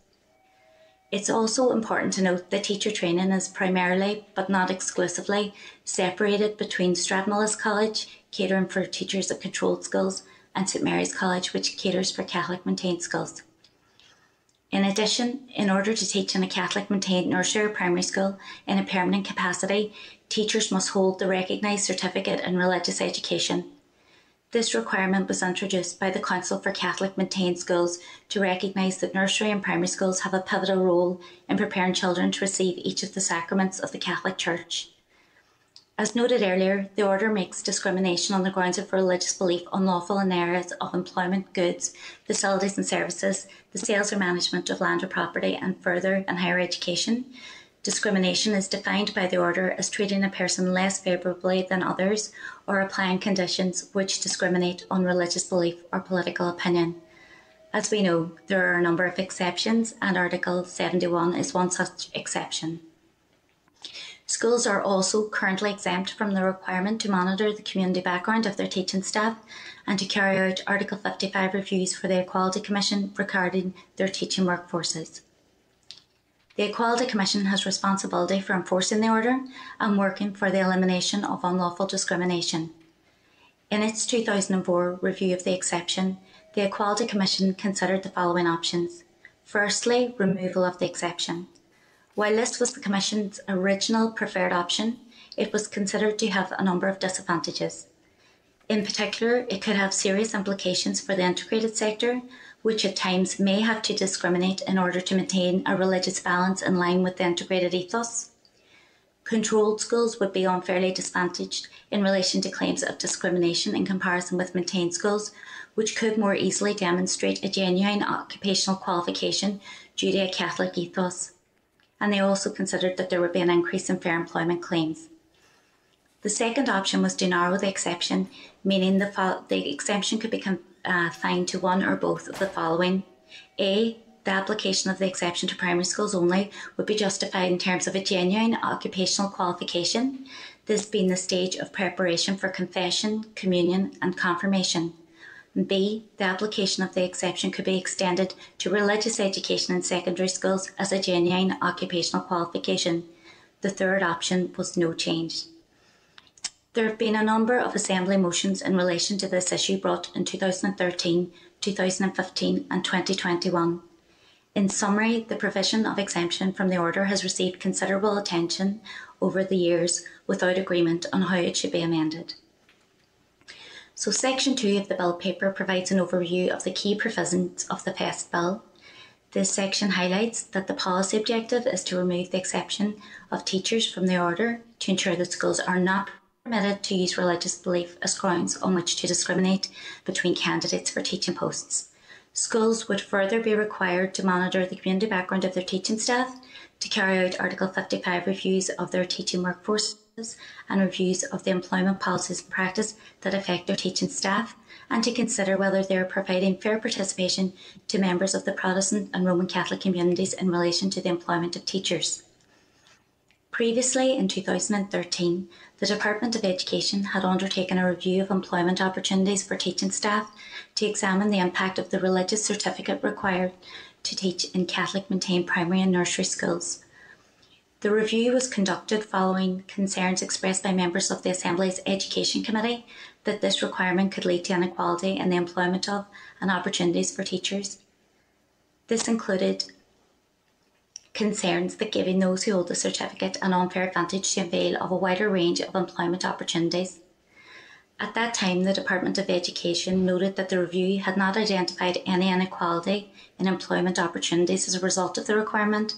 It's also important to note that teacher training is primarily, but not exclusively, separated between Stradmullis College, catering for teachers at controlled schools, and St Mary's College, which caters for Catholic maintained schools. In addition, in order to teach in a Catholic maintained nursery or primary school in a permanent capacity, teachers must hold the recognised certificate in religious education. This requirement was introduced by the Council for Catholic Maintained Schools to recognise that nursery and primary schools have a pivotal role in preparing children to receive each of the sacraments of the Catholic Church. As noted earlier, the order makes discrimination on the grounds of religious belief unlawful in areas of employment, goods, facilities and services, the sales or management of land or property, and further and higher education. Discrimination is defined by the order as treating a person less favourably than others or applying conditions which discriminate on religious belief or political opinion. As we know, there are a number of exceptions, and Article 71 is one such exception. Schools are also currently exempt from the requirement to monitor the community background of their teaching staff and to carry out Article 55 reviews for the Equality Commission regarding their teaching workforces. The Equality Commission has responsibility for enforcing the order and working for the elimination of unlawful discrimination. In its 2004 review of the exception, the Equality Commission considered the following options. Firstly, removal of the exception. While this was the Commission's original preferred option, it was considered to have a number of disadvantages. In particular, it could have serious implications for the integrated sector, which at times may have to discriminate in order to maintain a religious balance in line with the integrated ethos. Controlled schools would be unfairly disadvantaged in relation to claims of discrimination in comparison with maintained schools, which could more easily demonstrate a genuine occupational qualification due to a Catholic ethos. And they also considered that there would be an increase in fair employment claims. The second option was to narrow the exception, meaning the exemption could be confined to one or both of the following. A, the application of the exception to primary schools only would be justified in terms of a genuine occupational qualification, this being the stage of preparation for confession, communion and confirmation. And B, the application of the exception could be extended to religious education in secondary schools as a genuine occupational qualification, The third option was no change. There have been a number of Assembly motions in relation to this issue brought in 2013, 2015 and 2021. In summary, the provision of exemption from the order has received considerable attention over the years without agreement on how it should be amended. So Section 2 of the Bill paper provides an overview of the key provisions of the PEST Bill. This section highlights that the policy objective is to remove the exception of teachers from the order to ensure that schools are not permitted to use religious belief as grounds on which to discriminate between candidates for teaching posts. Schools would further be required to monitor the community background of their teaching staff, to carry out Article 55 reviews of their teaching workforces and reviews of the employment policies and practice that affect their teaching staff, and to consider whether they are providing fair participation to members of the Protestant and Roman Catholic communities in relation to the employment of teachers. Previously, in 2013, the Department of Education had undertaken a review of employment opportunities for teaching staff to examine the impact of the religious certificate required to teach in Catholic maintained primary and nursery schools. The review was conducted following concerns expressed by members of the Assembly's Education Committee that this requirement could lead to inequality in the employment of and opportunities for teachers. This included concerns that giving those who hold the certificate an unfair advantage to avail of a wider range of employment opportunities. At that time, the Department of Education noted that the review had not identified any inequality in employment opportunities as a result of the requirement.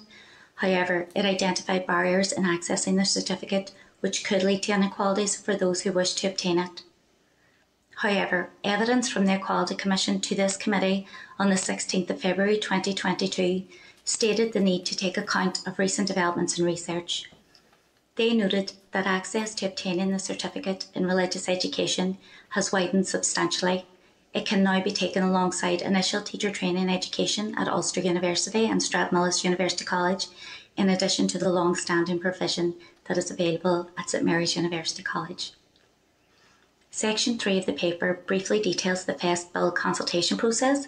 However, it identified barriers in accessing the certificate which could lead to inequalities for those who wish to obtain it. However, evidence from the Equality Commission to this committee on the 16th of February 2022 stated the need to take account of recent developments in research. They noted that access to obtaining the certificate in religious education has widened substantially. It can now be taken alongside initial teacher training education at Ulster University and Strathmillis University College, in addition to the long-standing provision that is available at St Mary's University College. Section 3 of the paper briefly details the PEST Bill consultation process,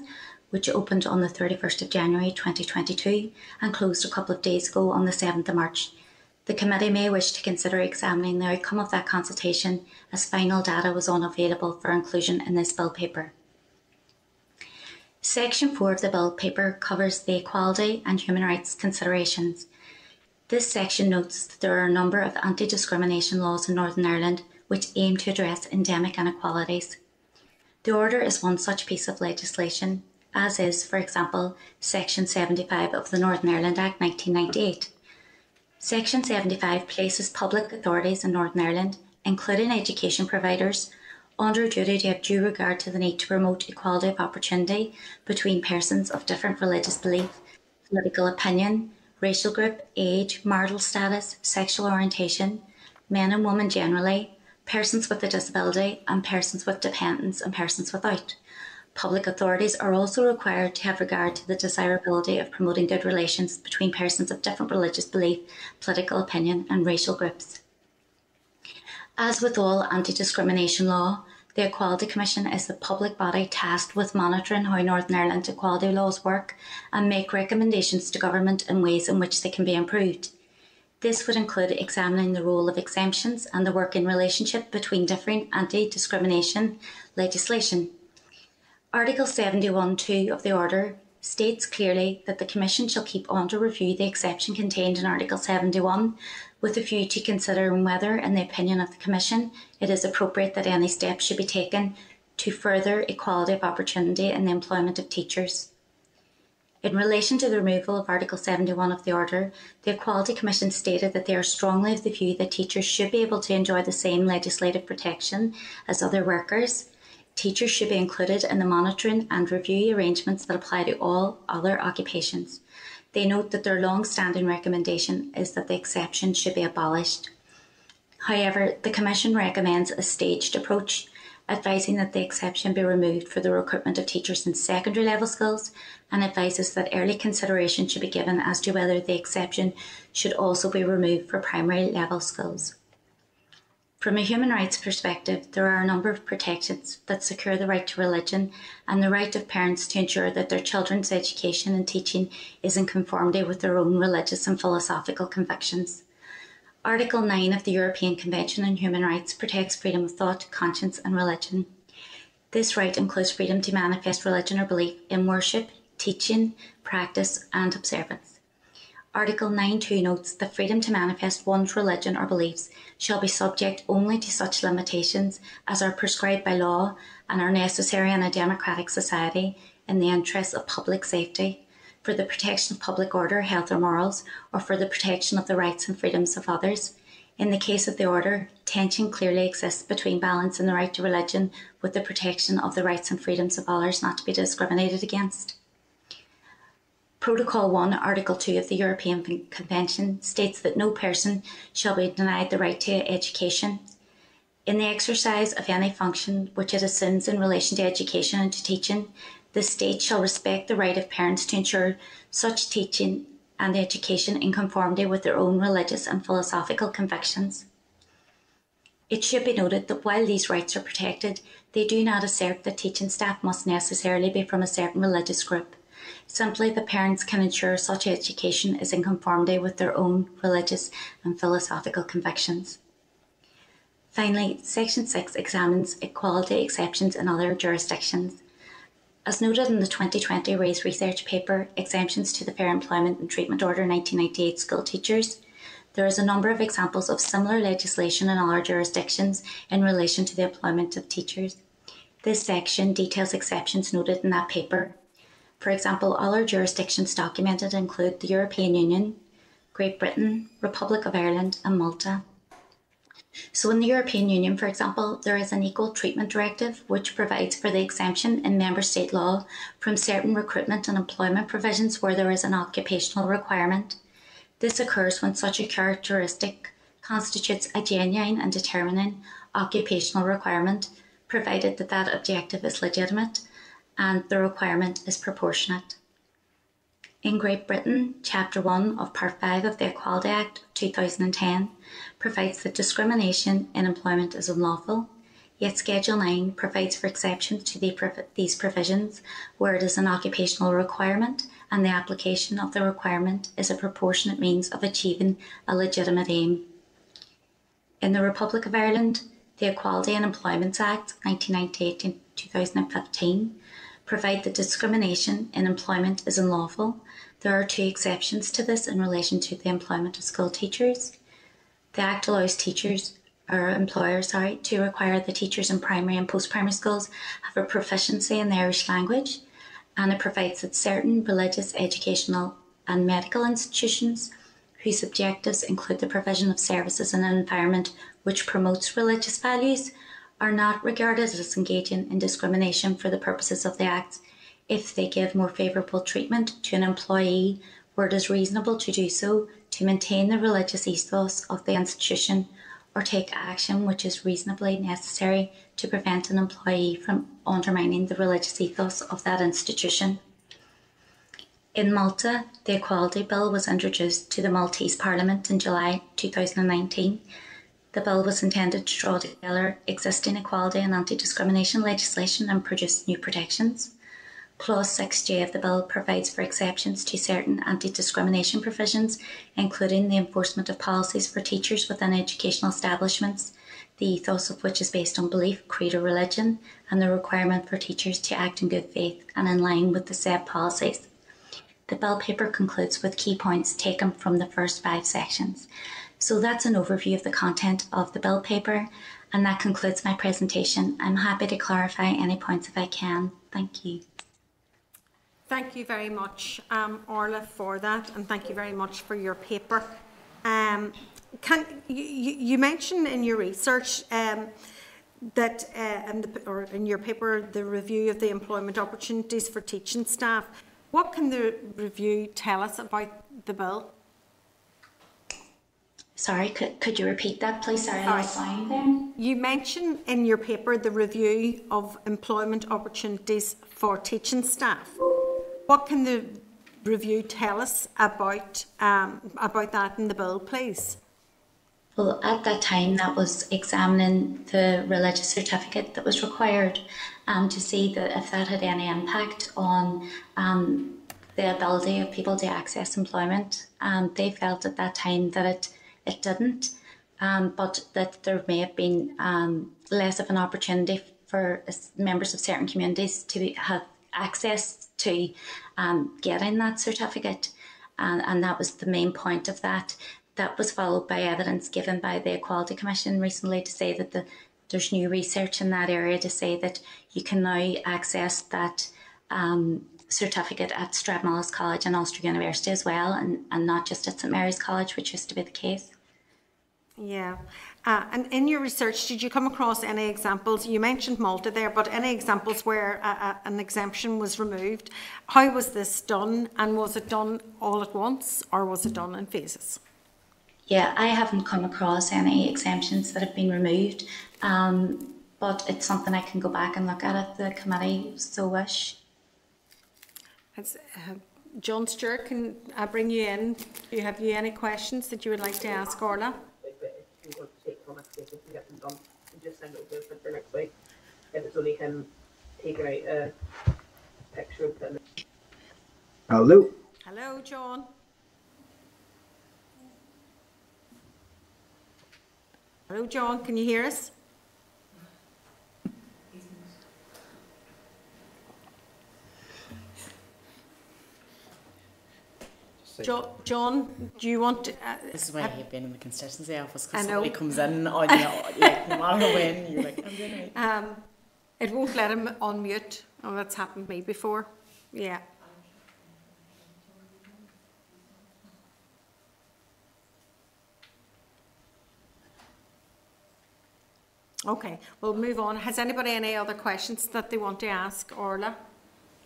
which opened on the 31st of January 2022 and closed a couple of days ago on the 7th of March. The committee may wish to consider examining the outcome of that consultation, as final data was unavailable for inclusion in this Bill paper. Section 4 of the Bill paper covers the equality and human rights considerations. This section notes that there are a number of anti-discrimination laws in Northern Ireland which aim to address endemic inequalities. The order is one such piece of legislation, as is, for example, Section 75 of the Northern Ireland Act 1998. Section 75 places public authorities in Northern Ireland, including education providers, under a duty to have due regard to the need to promote equality of opportunity between persons of different religious belief, political opinion, racial group, age, marital status, sexual orientation, men and women generally, persons with a disability and persons with dependents and persons without. Public authorities are also required to have regard to the desirability of promoting good relations between persons of different religious belief, political opinion and racial groups. As with all anti-discrimination law, the Equality Commission is the public body tasked with monitoring how Northern Ireland equality laws work and make recommendations to government in ways in which they can be improved. This would include examining the role of exemptions and the working relationship between differing anti-discrimination legislation. Article 71(2) of the Order states clearly that the Commission shall keep on to review the exception contained in Article 71 with a view to considering whether, in the opinion of the Commission, it is appropriate that any steps should be taken to further equality of opportunity in the employment of teachers. In relation to the removal of Article 71 of the Order, the Equality Commission stated that they are strongly of the view that teachers should be able to enjoy the same legislative protection as other workers. Teachers should be included in the monitoring and review arrangements that apply to all other occupations. They note that their long-standing recommendation is that the exception should be abolished. However, the Commission recommends a staged approach, advising that the exception be removed for the recruitment of teachers in secondary level schools, and advises that early consideration should be given as to whether the exception should also be removed for primary level schools. From a human rights perspective, there are a number of protections that secure the right to religion and the right of parents to ensure that their children's education and teaching is in conformity with their own religious and philosophical convictions. Article 9 of the European Convention on Human Rights protects freedom of thought, conscience and religion. This right includes freedom to manifest religion or belief in worship, teaching, practice and observance. Article 9.2 notes that freedom to manifest one's religion or beliefs shall be subject only to such limitations as are prescribed by law and are necessary in a democratic society in the interests of public safety, for the protection of public order, health or morals, or for the protection of the rights and freedoms of others. In the case of the order, tension clearly exists between balancing the right to religion with the protection of the rights and freedoms of others not to be discriminated against. Protocol 1, Article 2 of the European Convention states that no person shall be denied the right to education. In the exercise of any function which it assumes in relation to education and to teaching, the state shall respect the right of parents to ensure such teaching and education in conformity with their own religious and philosophical convictions. It should be noted that while these rights are protected, they do not assert that teaching staff must necessarily be from a certain religious group. Simply, the parents can ensure such education is in conformity with their own religious and philosophical convictions. Finally, Section 6 examines equality exceptions in other jurisdictions. As noted in the 2020 Raise Research paper, Exemptions to the Fair Employment and Treatment Order 1998 School Teachers, there is a number of examples of similar legislation in other jurisdictions in relation to the employment of teachers. This section details exceptions noted in that paper. For example, other jurisdictions documented include the European Union, Great Britain, Republic of Ireland and Malta. So in the European Union, for example, there is an Equal Treatment Directive which provides for the exemption in member state law from certain recruitment and employment provisions where there is an occupational requirement. This occurs when such a characteristic constitutes a genuine and determining occupational requirement, provided that that objective is legitimate and the requirement is proportionate. In Great Britain, Chapter 1 of Part 5 of the Equality Act of 2010 provides that discrimination in employment is unlawful, yet Schedule 9 provides for exceptions to these provisions where it is an occupational requirement and the application of the requirement is a proportionate means of achieving a legitimate aim. In the Republic of Ireland, the Equality in Employments Act 1998 and 2015 provide that discrimination in employment is unlawful. There are two exceptions to this in relation to the employment of school teachers. The Act allows employers to require the teachers in primary and post-primary schools have a proficiency in the Irish language, and it provides that certain religious, educational and medical institutions whose objectives include the provision of services in an environment which promotes religious values are not regarded as engaging in discrimination for the purposes of the Act if they give more favourable treatment to an employee where it is reasonable to do so to maintain the religious ethos of the institution or take action which is reasonably necessary to prevent an employee from undermining the religious ethos of that institution. In Malta, the Equality Bill was introduced to the Maltese Parliament in July 2019. The bill was intended to draw together existing equality and anti-discrimination legislation and produce new protections. Clause 6J of the bill provides for exceptions to certain anti-discrimination provisions, including the enforcement of policies for teachers within educational establishments, the ethos of which is based on belief, creed or religion, and the requirement for teachers to act in good faith and in line with the said policies. The bill paper concludes with key points taken from the first 5 sections. So that's an overview of the content of the bill paper, and that concludes my presentation. I'm happy to clarify any points if I can. Thank you. Thank you very much, Orla, for that, and thank you very much for your paper. You mentioned in your research that in your paper, the review of the employment opportunities for teaching staff. What can the review tell us about the bill? Sorry, could you repeat that, please? Sorry, I was lying there. You mentioned in your paper the review of employment opportunities for teaching staff. What can the review tell us about that in the bill, please? Well, at that time, that was examining the religious certificate that was required to see if that had any impact on the ability of people to access employment. They felt at that time that it didn't, but that there may have been less of an opportunity for members of certain communities to have access to getting that certificate, and that was the main point of that. That was followed by evidence given by the Equality Commission recently to say that there's new research in that area to say that you can now access that certificate at Strathmillis College and Ulster University as well, and not just at St Mary's College, which used to be the case. Yeah. And in your research, did you come across any examples? You mentioned Malta there, but any examples where an exemption was removed? How was this done, and was it done all at once, or was it done in phases? Yeah, I haven't come across any exemptions that have been removed, but it's something I can go back and look at if the committee so wish. John Stewart, can I bring you in? Do you have any questions that you would like to ask Orla? If you want to take comments, we can get them done and just send it over for next week. If it's only him taking out a picture of them. Hello. Hello, John. Hello, John, can you hear us? John, do you want to... this is why I hate being in the constituency office, because somebody somebody comes in on you, like, no matter when, you're like, I'm doing it. It won't let him unmute. Oh, that's happened to me before. Yeah. Okay, we'll move on. Has anybody any other questions that they want to ask Orla?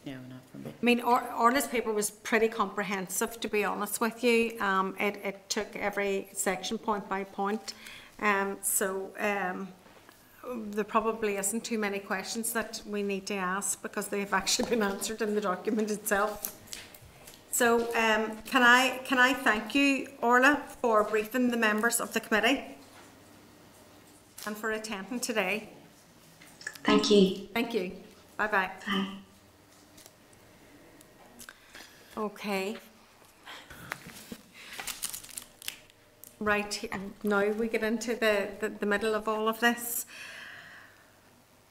No, not from me. I mean, Orla's paper was pretty comprehensive, to be honest with you. It took every section point by point. So there probably isn't too many questions that we need to ask because they've actually been answered in the document itself. So can I thank you, Orla, for briefing the members of the committee and for attending today. Thank you. Thank you. Bye-bye. Bye. Okay. Right, now we get into the middle of all of this.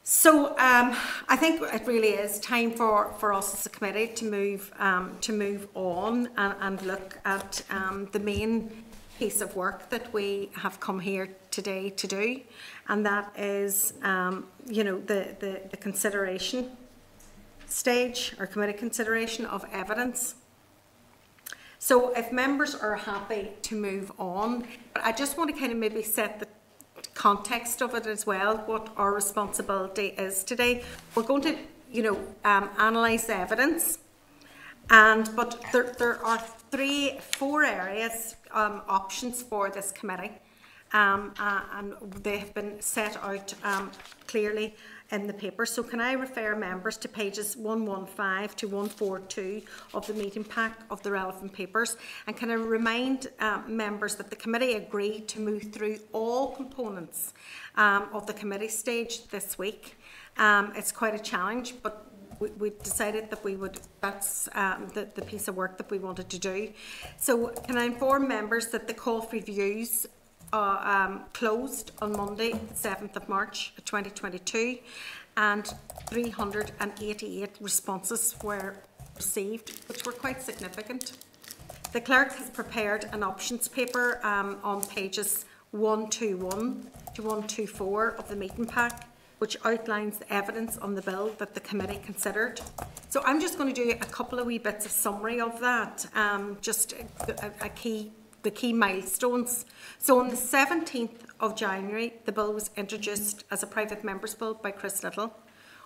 So I think it really is time for us as a committee to move on and look at the main piece of work that we have come here today to do, and that is the consideration stage, or committee consideration of evidence. So if members are happy to move on, but I just want to kind of maybe set the context of it as well, what our responsibility is today. We're going to, analyse the evidence, but there are 4 areas, options for this committee, and they have been set out clearly in the paper. So can I refer members to pages 115 to 142 of the meeting pack of the relevant papers, and can I remind members that the committee agreed to move through all components of the committee stage this week. It's quite a challenge, but we decided that we would, that's the piece of work that we wanted to do. So can I inform members that the call for reviews closed on Monday, 7th of March 2022, and 388 responses were received, which were quite significant. The clerk has prepared an options paper on pages 121 to 124 of the meeting pack, which outlines the evidence on the bill that the committee considered. So I'm just going to do a couple of wee bits of summary of that, just the key milestones. So on the 17th of January, the bill was introduced as a private member's bill by Chris Little.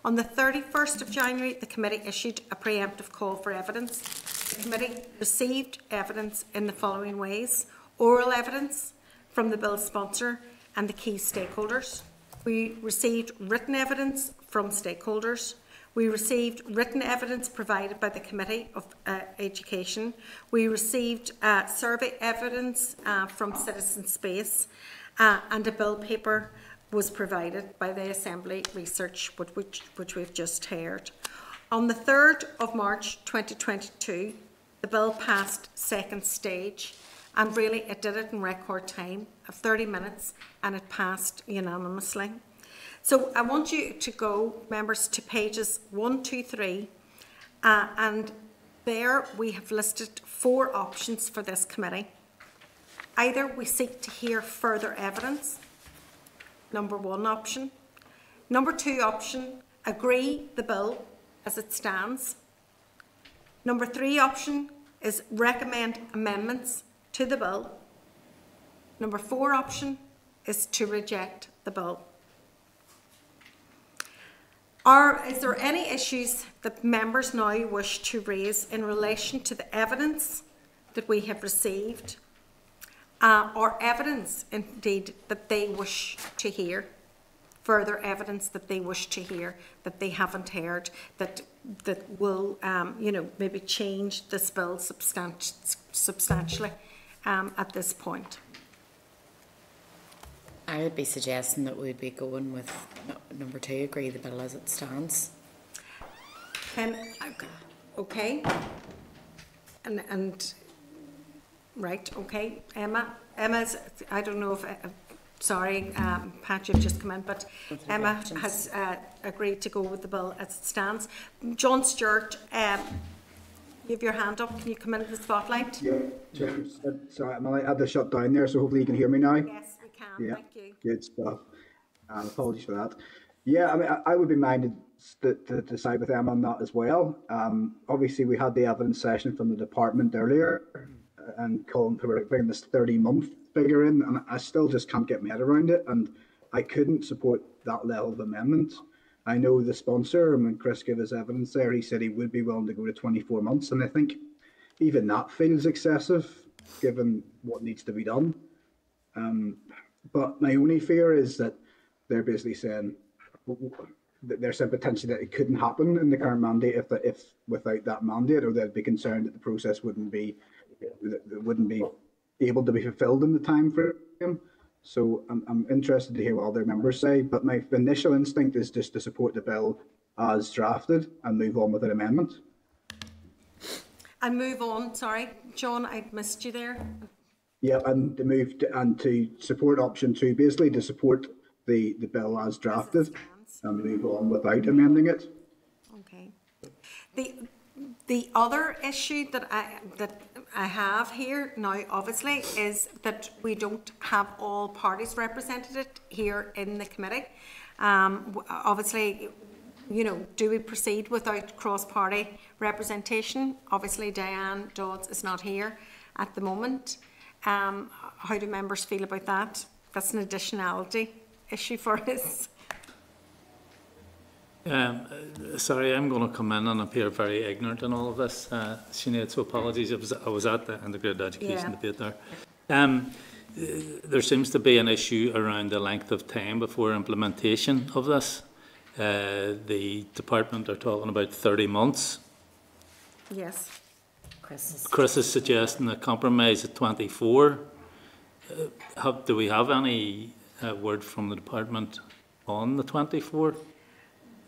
On the 31st of January, the committee issued a preemptive call for evidence. The committee received evidence in the following ways: oral evidence from the bill sponsor and the key stakeholders. We received written evidence from stakeholders. We received written evidence provided by the Committee of Education. We received survey evidence from Citizen Space, and a bill paper was provided by the Assembly Research, which we've just heard. On the 3rd of March 2022, the bill passed second stage, And really, it did it in record time of 30 minutes, and it passed unanimously. So I want you to go, members, to pages 1, 2, 3, and there we have listed 4 options for this committee. Either we seek to hear further evidence, number 1 option. Number 2 option, agree the bill as it stands. Number 3 option is recommend amendments to the bill. Number 4 option is to reject the bill. Is there any issues that members now wish to raise in relation to the evidence that we have received, or evidence indeed that they wish to hear? Further evidence that they wish to hear, that they haven't heard, that will, maybe change this bill substantially at this point. I would be suggesting that we'd be going with number 2, agree the bill as it stands. Okay. And right, okay. Emma's, I don't know if... Sorry, Pat, you've just come in, but Emma has agreed to go with the bill as it stands. John Stewart, you have your hand up. Can you come into the spotlight? Yeah. Sorry, I had to shut down there, so hopefully you can hear me now. Yes, we can. Yeah. Thank you. Good stuff. Apologies for that. Yeah, I mean, I would be minded to side with Emma on that as well. Obviously, we had the evidence session from the department earlier, and calling for bringing this 30-month figure in, and I still just can't get my head around it, and I couldn't support that level of amendment. I know the sponsor, and when Chris gave his evidence there, he said he would be willing to go to 24 months, and I think even that feels excessive given what needs to be done. But my only fear is that they're basically saying potentially that it couldn't happen in the current mandate if without that mandate, or they'd be concerned that the process wouldn't be able to be fulfilled in the time frame. So I'm interested to hear what other members say, but my initial instinct is just to support the bill as drafted and move on with an amendment. And move on, sorry, John, I missed you there. Yeah, and to support option 2, basically to support the bill as drafted and move on without amending it. Okay. The other issue that I have here now, obviously, is that we don't have all parties represented here in the committee. Obviously, do we proceed without cross-party representation? Obviously, Diane Dodds is not here at the moment. How do members feel about that? That's an additionality issue for us. Sorry, I'm going to come in and appear very ignorant in all of this, Sinead, so apologies. I was at the integrated education debate there. There seems to be an issue around the length of time before implementation of this. The department are talking about 30 months. Yes. Chris is suggesting a compromise at 24. Do we have any word from the department on the 24?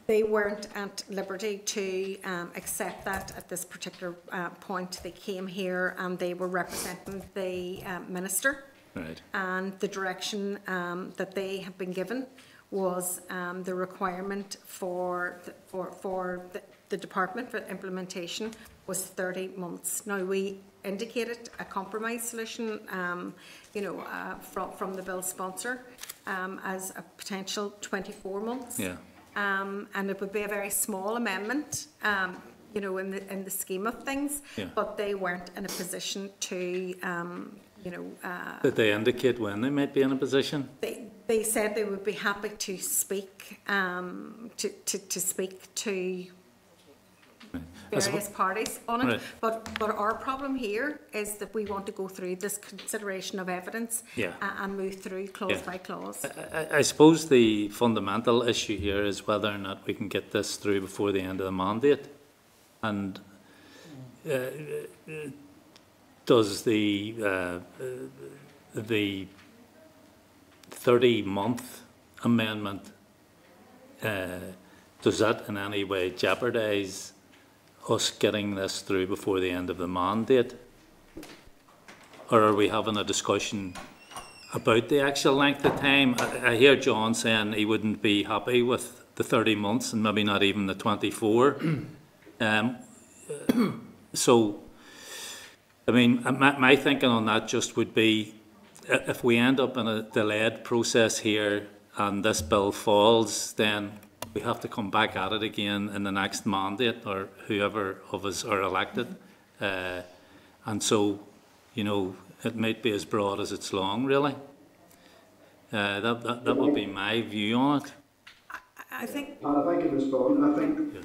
They weren't at liberty to accept that at this particular point. They came here and they were representing the minister. Right. And the direction that they have been given was the requirement for the department for implementation was 30 months. Now, we indicated a compromise solution, from the bill sponsor as a potential 24 months. Yeah. And it would be a very small amendment, in the scheme of things, but they weren't in a position to, Did they indicate when they might be in a position? They said they would be happy to speak, to speak to various parties on it. Right. But our problem here is that we want to go through this consideration of evidence and move through clause by clause. I suppose the fundamental issue here is whether or not we can get this through before the end of the mandate. And does the 30-month amendment, does that in any way jeopardise us getting this through before the end of the mandate? or are we having a discussion about the actual length of time? I hear John saying he wouldn't be happy with the 30 months and maybe not even the 24. So, I mean, my thinking on that just would be, if we end up in a delayed process here and this bill falls, then we have to come back at it again in the next mandate, or whoever of us are elected. And so, you know, it might be as broad as it's long, really. That would be my view on it. I think... If I could respond, I think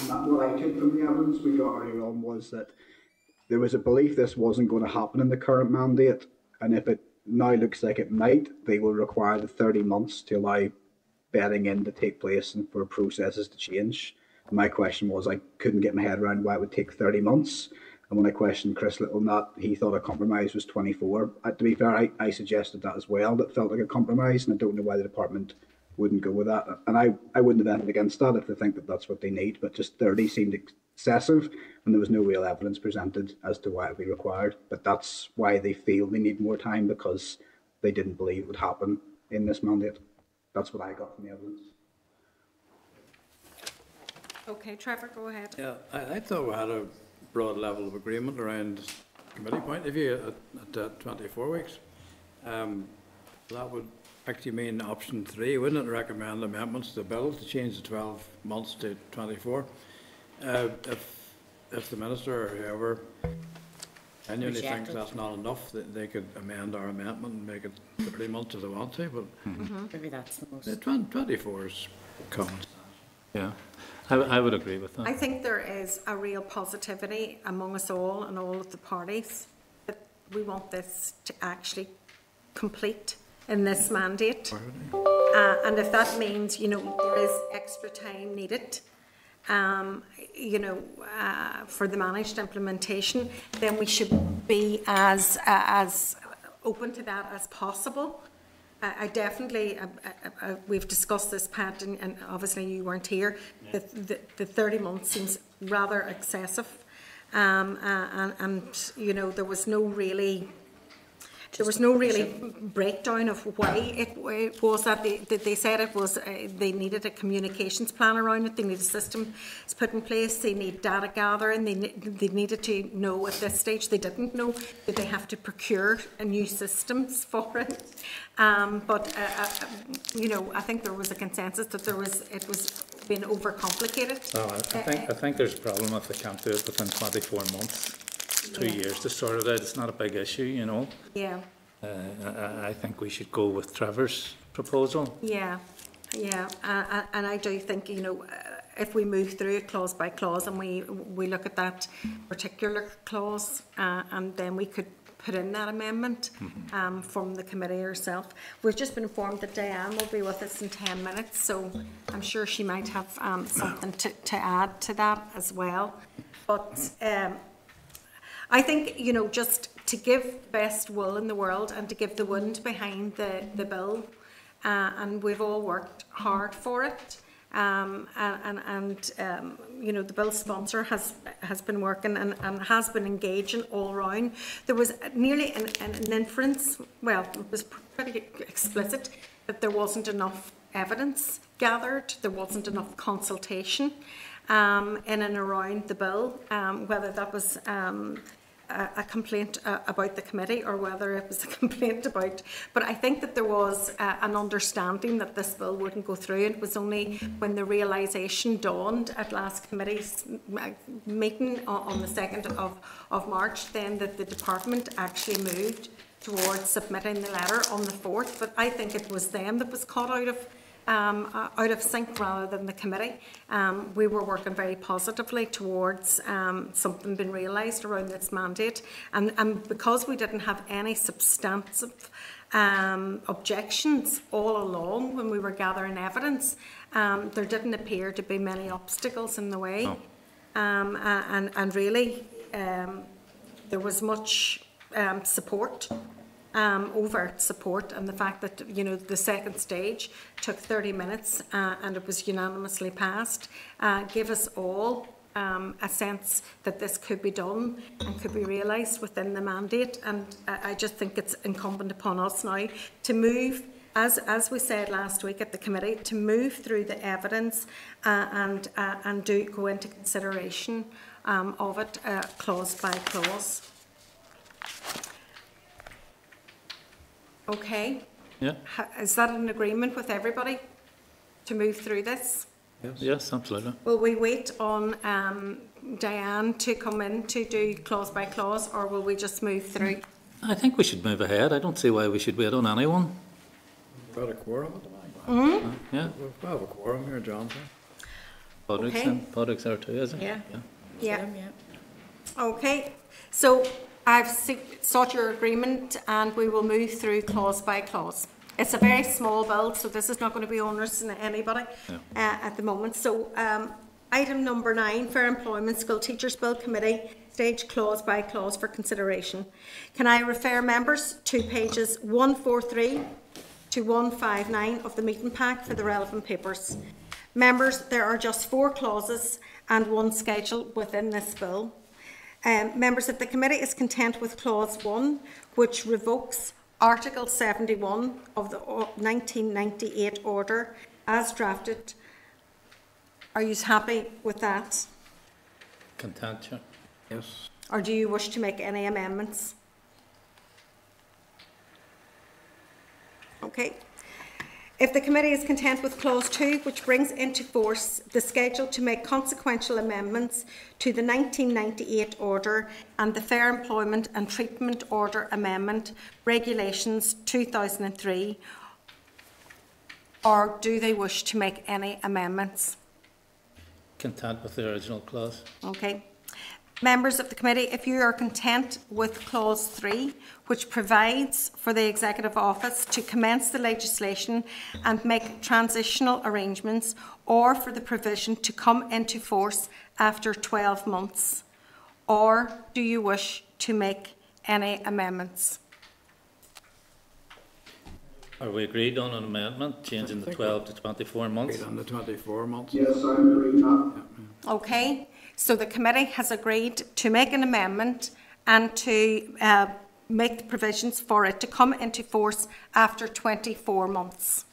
what I took from the evidence we got earlier on was that there was a belief this wasn't going to happen in the current mandate, and if it now looks like it might, they will require the 30 months to allow bedding in to take place and for processes to change. And my question was, I couldn't get my head around why it would take 30 months. And when I questioned Chris Little on that, he thought a compromise was 24. To be fair, I suggested that as well. That felt like a compromise, and I don't know why the department wouldn't go with that. And I wouldn't have anything against that if they think that that's what they need, but just 30 seemed excessive, and there was no real evidence presented as to why it would be required. But that's why they feel they need more time, because they didn't believe it would happen in this mandate. That's what I got from the evidence. Okay, Trevor, go ahead. Yeah, I thought we had a broad level of agreement around committee point of view at 24 weeks. That would actually mean option 3, wouldn't it? Recommend amendments to the bill to change the 12 months to 24. If the minister or whoever genuinely thinks that's not enough, that they could amend our amendment and make it 30 months if they want to. But maybe that's the most. 24 is common. Yeah, I would agree with that. I think there is a real positivity among us all and all of the parties that we want this to actually complete in this mandate. And if that means, you know, there is extra time needed, you know, for the managed implementation, then we should be as open to that as possible. I definitely, we've discussed this, Pat, and obviously you weren't here. The 30 months seems rather excessive, and you know, there was no really breakdown of why it was that they said it was. They needed a communications plan around it. They needed systems put in place. They need data gathering. They needed to know at this stage. They didn't know that they have to procure new systems for it. But you know, I think there was a consensus that it was being overcomplicated. Oh, I think there's a problem if they can't do it within 24 months. 2 years to sort it out. It's not a big issue, you know. Yeah. I think we should go with Trevor's proposal. Yeah, yeah, and I do think, you know, if we move through it clause by clause and we look at that particular clause, and then we could put in that amendment from the committee herself. We've just been informed that Diane will be with us in 10 minutes, so I'm sure she might have something to add to that as well. But I think, you know, just to give best will in the world and to give the wind behind the bill, and we've all worked hard for it. You know, the bill sponsor has been working and has been engaging all round. There was nearly an inference, well, it was pretty explicit, that there wasn't enough evidence gathered, there wasn't enough consultation in and around the bill, whether that was a complaint about the committee or whether it was a complaint about, but I think that there was an understanding that this bill wouldn't go through. It was only when the realisation dawned at last committee's meeting on the 2nd of March then that the department actually moved towards submitting the letter on the 4th, but I think it was them that was caught out of sync rather than the committee. We were working very positively towards something being realised around this mandate, and because we didn't have any substantive objections all along when we were gathering evidence, there didn't appear to be many obstacles in the way. No. And really there was much support. Overt support, and the fact that, you know, the second stage took 30 minutes and it was unanimously passed gave us all a sense that this could be done and could be realised within the mandate. And I just think it's incumbent upon us now to move, as we said last week at the committee, to move through the evidence and go into consideration of it clause by clause. Okay. Yeah. Is that an agreement with everybody to move through this? Yes, absolutely. Will we wait on Diane to come in to do clause by clause, or will we just move through? I think we should move ahead. I don't see why we should wait on anyone. We've got a quorum at the moment. Yeah. We've got a quorum here, John. Podrick's there too, is it? Yeah. Okay. So I've sought your agreement, and we will move through clause by clause. It's a very small bill, so this is not going to be onerous to anybody at the moment. So item number 9, Fair Employment School Teachers Bill Committee, stage clause by clause for consideration. Can I refer members to pages 143 to 159 of the meeting pack for the relevant papers? Members, there are just 4 clauses and 1 schedule within this bill. Members, if the committee is content with clause 1, which revokes Article 71 of the 1998 order as drafted, are you happy with that? Content, Chair. Yes. Or do you wish to make any amendments? Okay. If the committee is content with clause 2, which brings into force the schedule to make consequential amendments to the 1998 order and the Fair Employment and Treatment Order Amendment Regulations 2003, or do they wish to make any amendments? Content with the original clause. Okay. Members of the committee, if you are content with clause 3, which provides for the Executive Office to commence the legislation and make transitional arrangements, or for the provision to come into force after 12 months, or do you wish to make any amendments? Are we agreed on an amendment, changing the 12 to 24 months? Agreed on the 24 months. Yes, I agree with that. Okay. So the committee has agreed to make an amendment and to make the provisions for it to come into force after 24 months.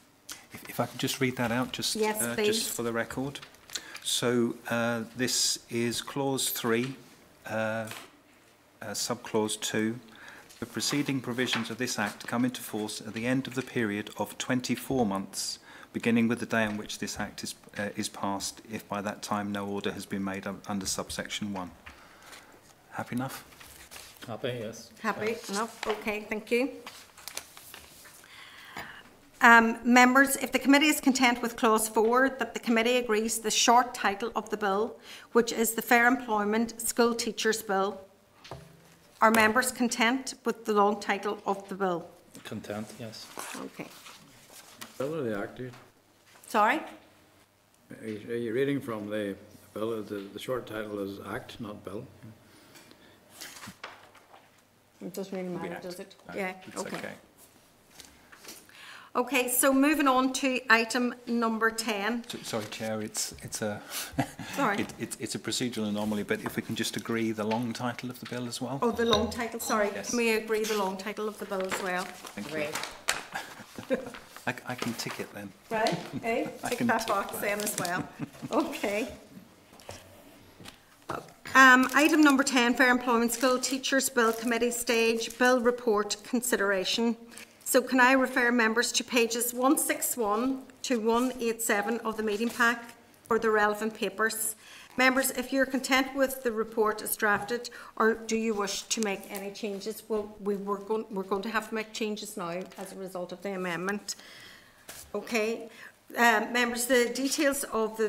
If I could just read that out, just for the record. So this is clause 3, subclause 2. The preceding provisions of this Act come into force at the end of the period of 24 months, beginning with the day on which this Act is passed, if by that time no order has been made under subsection 1. Happy enough? Happy, yes. Happy enough? Okay, thank you. Members, if the committee is content with clause 4, that the committee agrees the short title of the bill, which is the Fair Employment School Teachers Bill, are members content with the long title of the bill? Content, yes. Okay. Bill or the Act? Sorry? Are you reading from the bill? The short title is Act, not Bill. It doesn't really matter, does it? Yeah, okay. Okay, so moving on to item number 10. Sorry, Chair, it's a Sorry. it's a procedural anomaly, but if we can just agree the long title of the bill as well. Oh, the long title. Sorry, yes. Can we agree the long title of the bill as well? Thank you. I can tick it then. Right. Okay. Tick that box then as well. Okay. Item number 10, Fair Employment School Teachers Bill Committee Stage Bill Report Consideration. So can I refer members to pages 161 to 187 of the meeting pack for the relevant papers? Members, if you're content with the report as drafted, or do you wish to make any changes? Well, we're going to have to make changes now as a result of the amendment. Okay. Members, the details of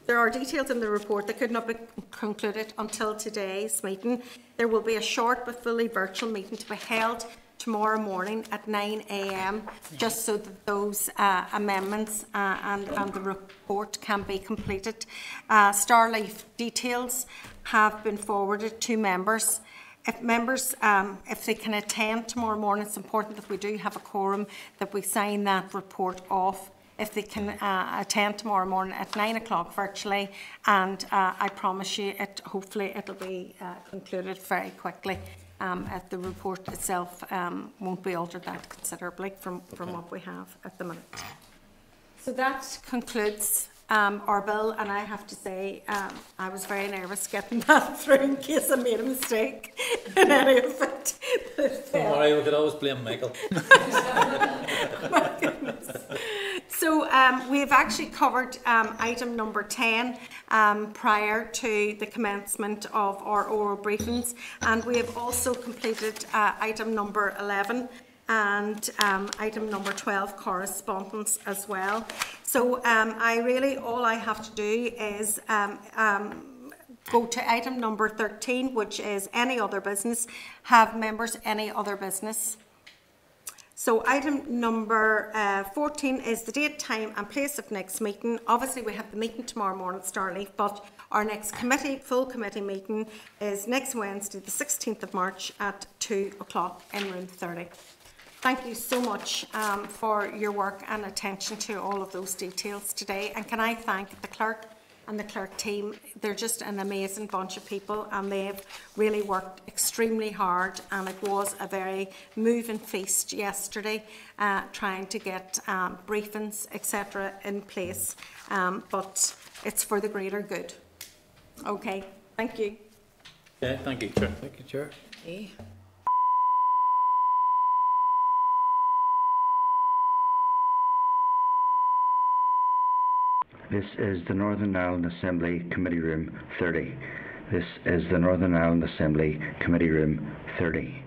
there are details in the report that could not be concluded until today's meeting. There will be a short but fully virtual meeting to be held tomorrow morning at 9 a.m. just so that those amendments and the report can be completed. Starleaf details have been forwarded to members. If members, if they can attend tomorrow morning, it's important that we do have a quorum, that we sign that report off if they can attend tomorrow morning at 9 o'clock virtually, and I promise you, hopefully it'll be concluded very quickly. The report itself won't be altered that considerably from what we have at the minute. So that concludes our bill, and I have to say I was very nervous getting that through in case I made a mistake in any of it. Don't worry, we could always blame Michael. My goodness. So we've actually covered item number 10 prior to the commencement of our oral briefings, and we have also completed item number 11 and item number 12, correspondence, as well. So all I have to do is go to item number 13, which is any other business. Have members any other business? So item number 14 is the date, time and place of next meeting. Obviously we have the meeting tomorrow morning at Starleaf, but our next full committee meeting is next Wednesday, the 16th of March at 2 o'clock in room 30. Thank you so much for your work and attention to all of those details today. And can I thank the clerk and the clerk team? They're just an amazing bunch of people, and they've really worked extremely hard, and it was a very moving feast yesterday trying to get briefings, etc. in place, but it's for the greater good. Okay, thank you. Yeah, thank you, Chair. Thank you, Chair. Okay. This is the Northern Ireland Assembly Committee Room 30. This is the Northern Ireland Assembly Committee Room 30.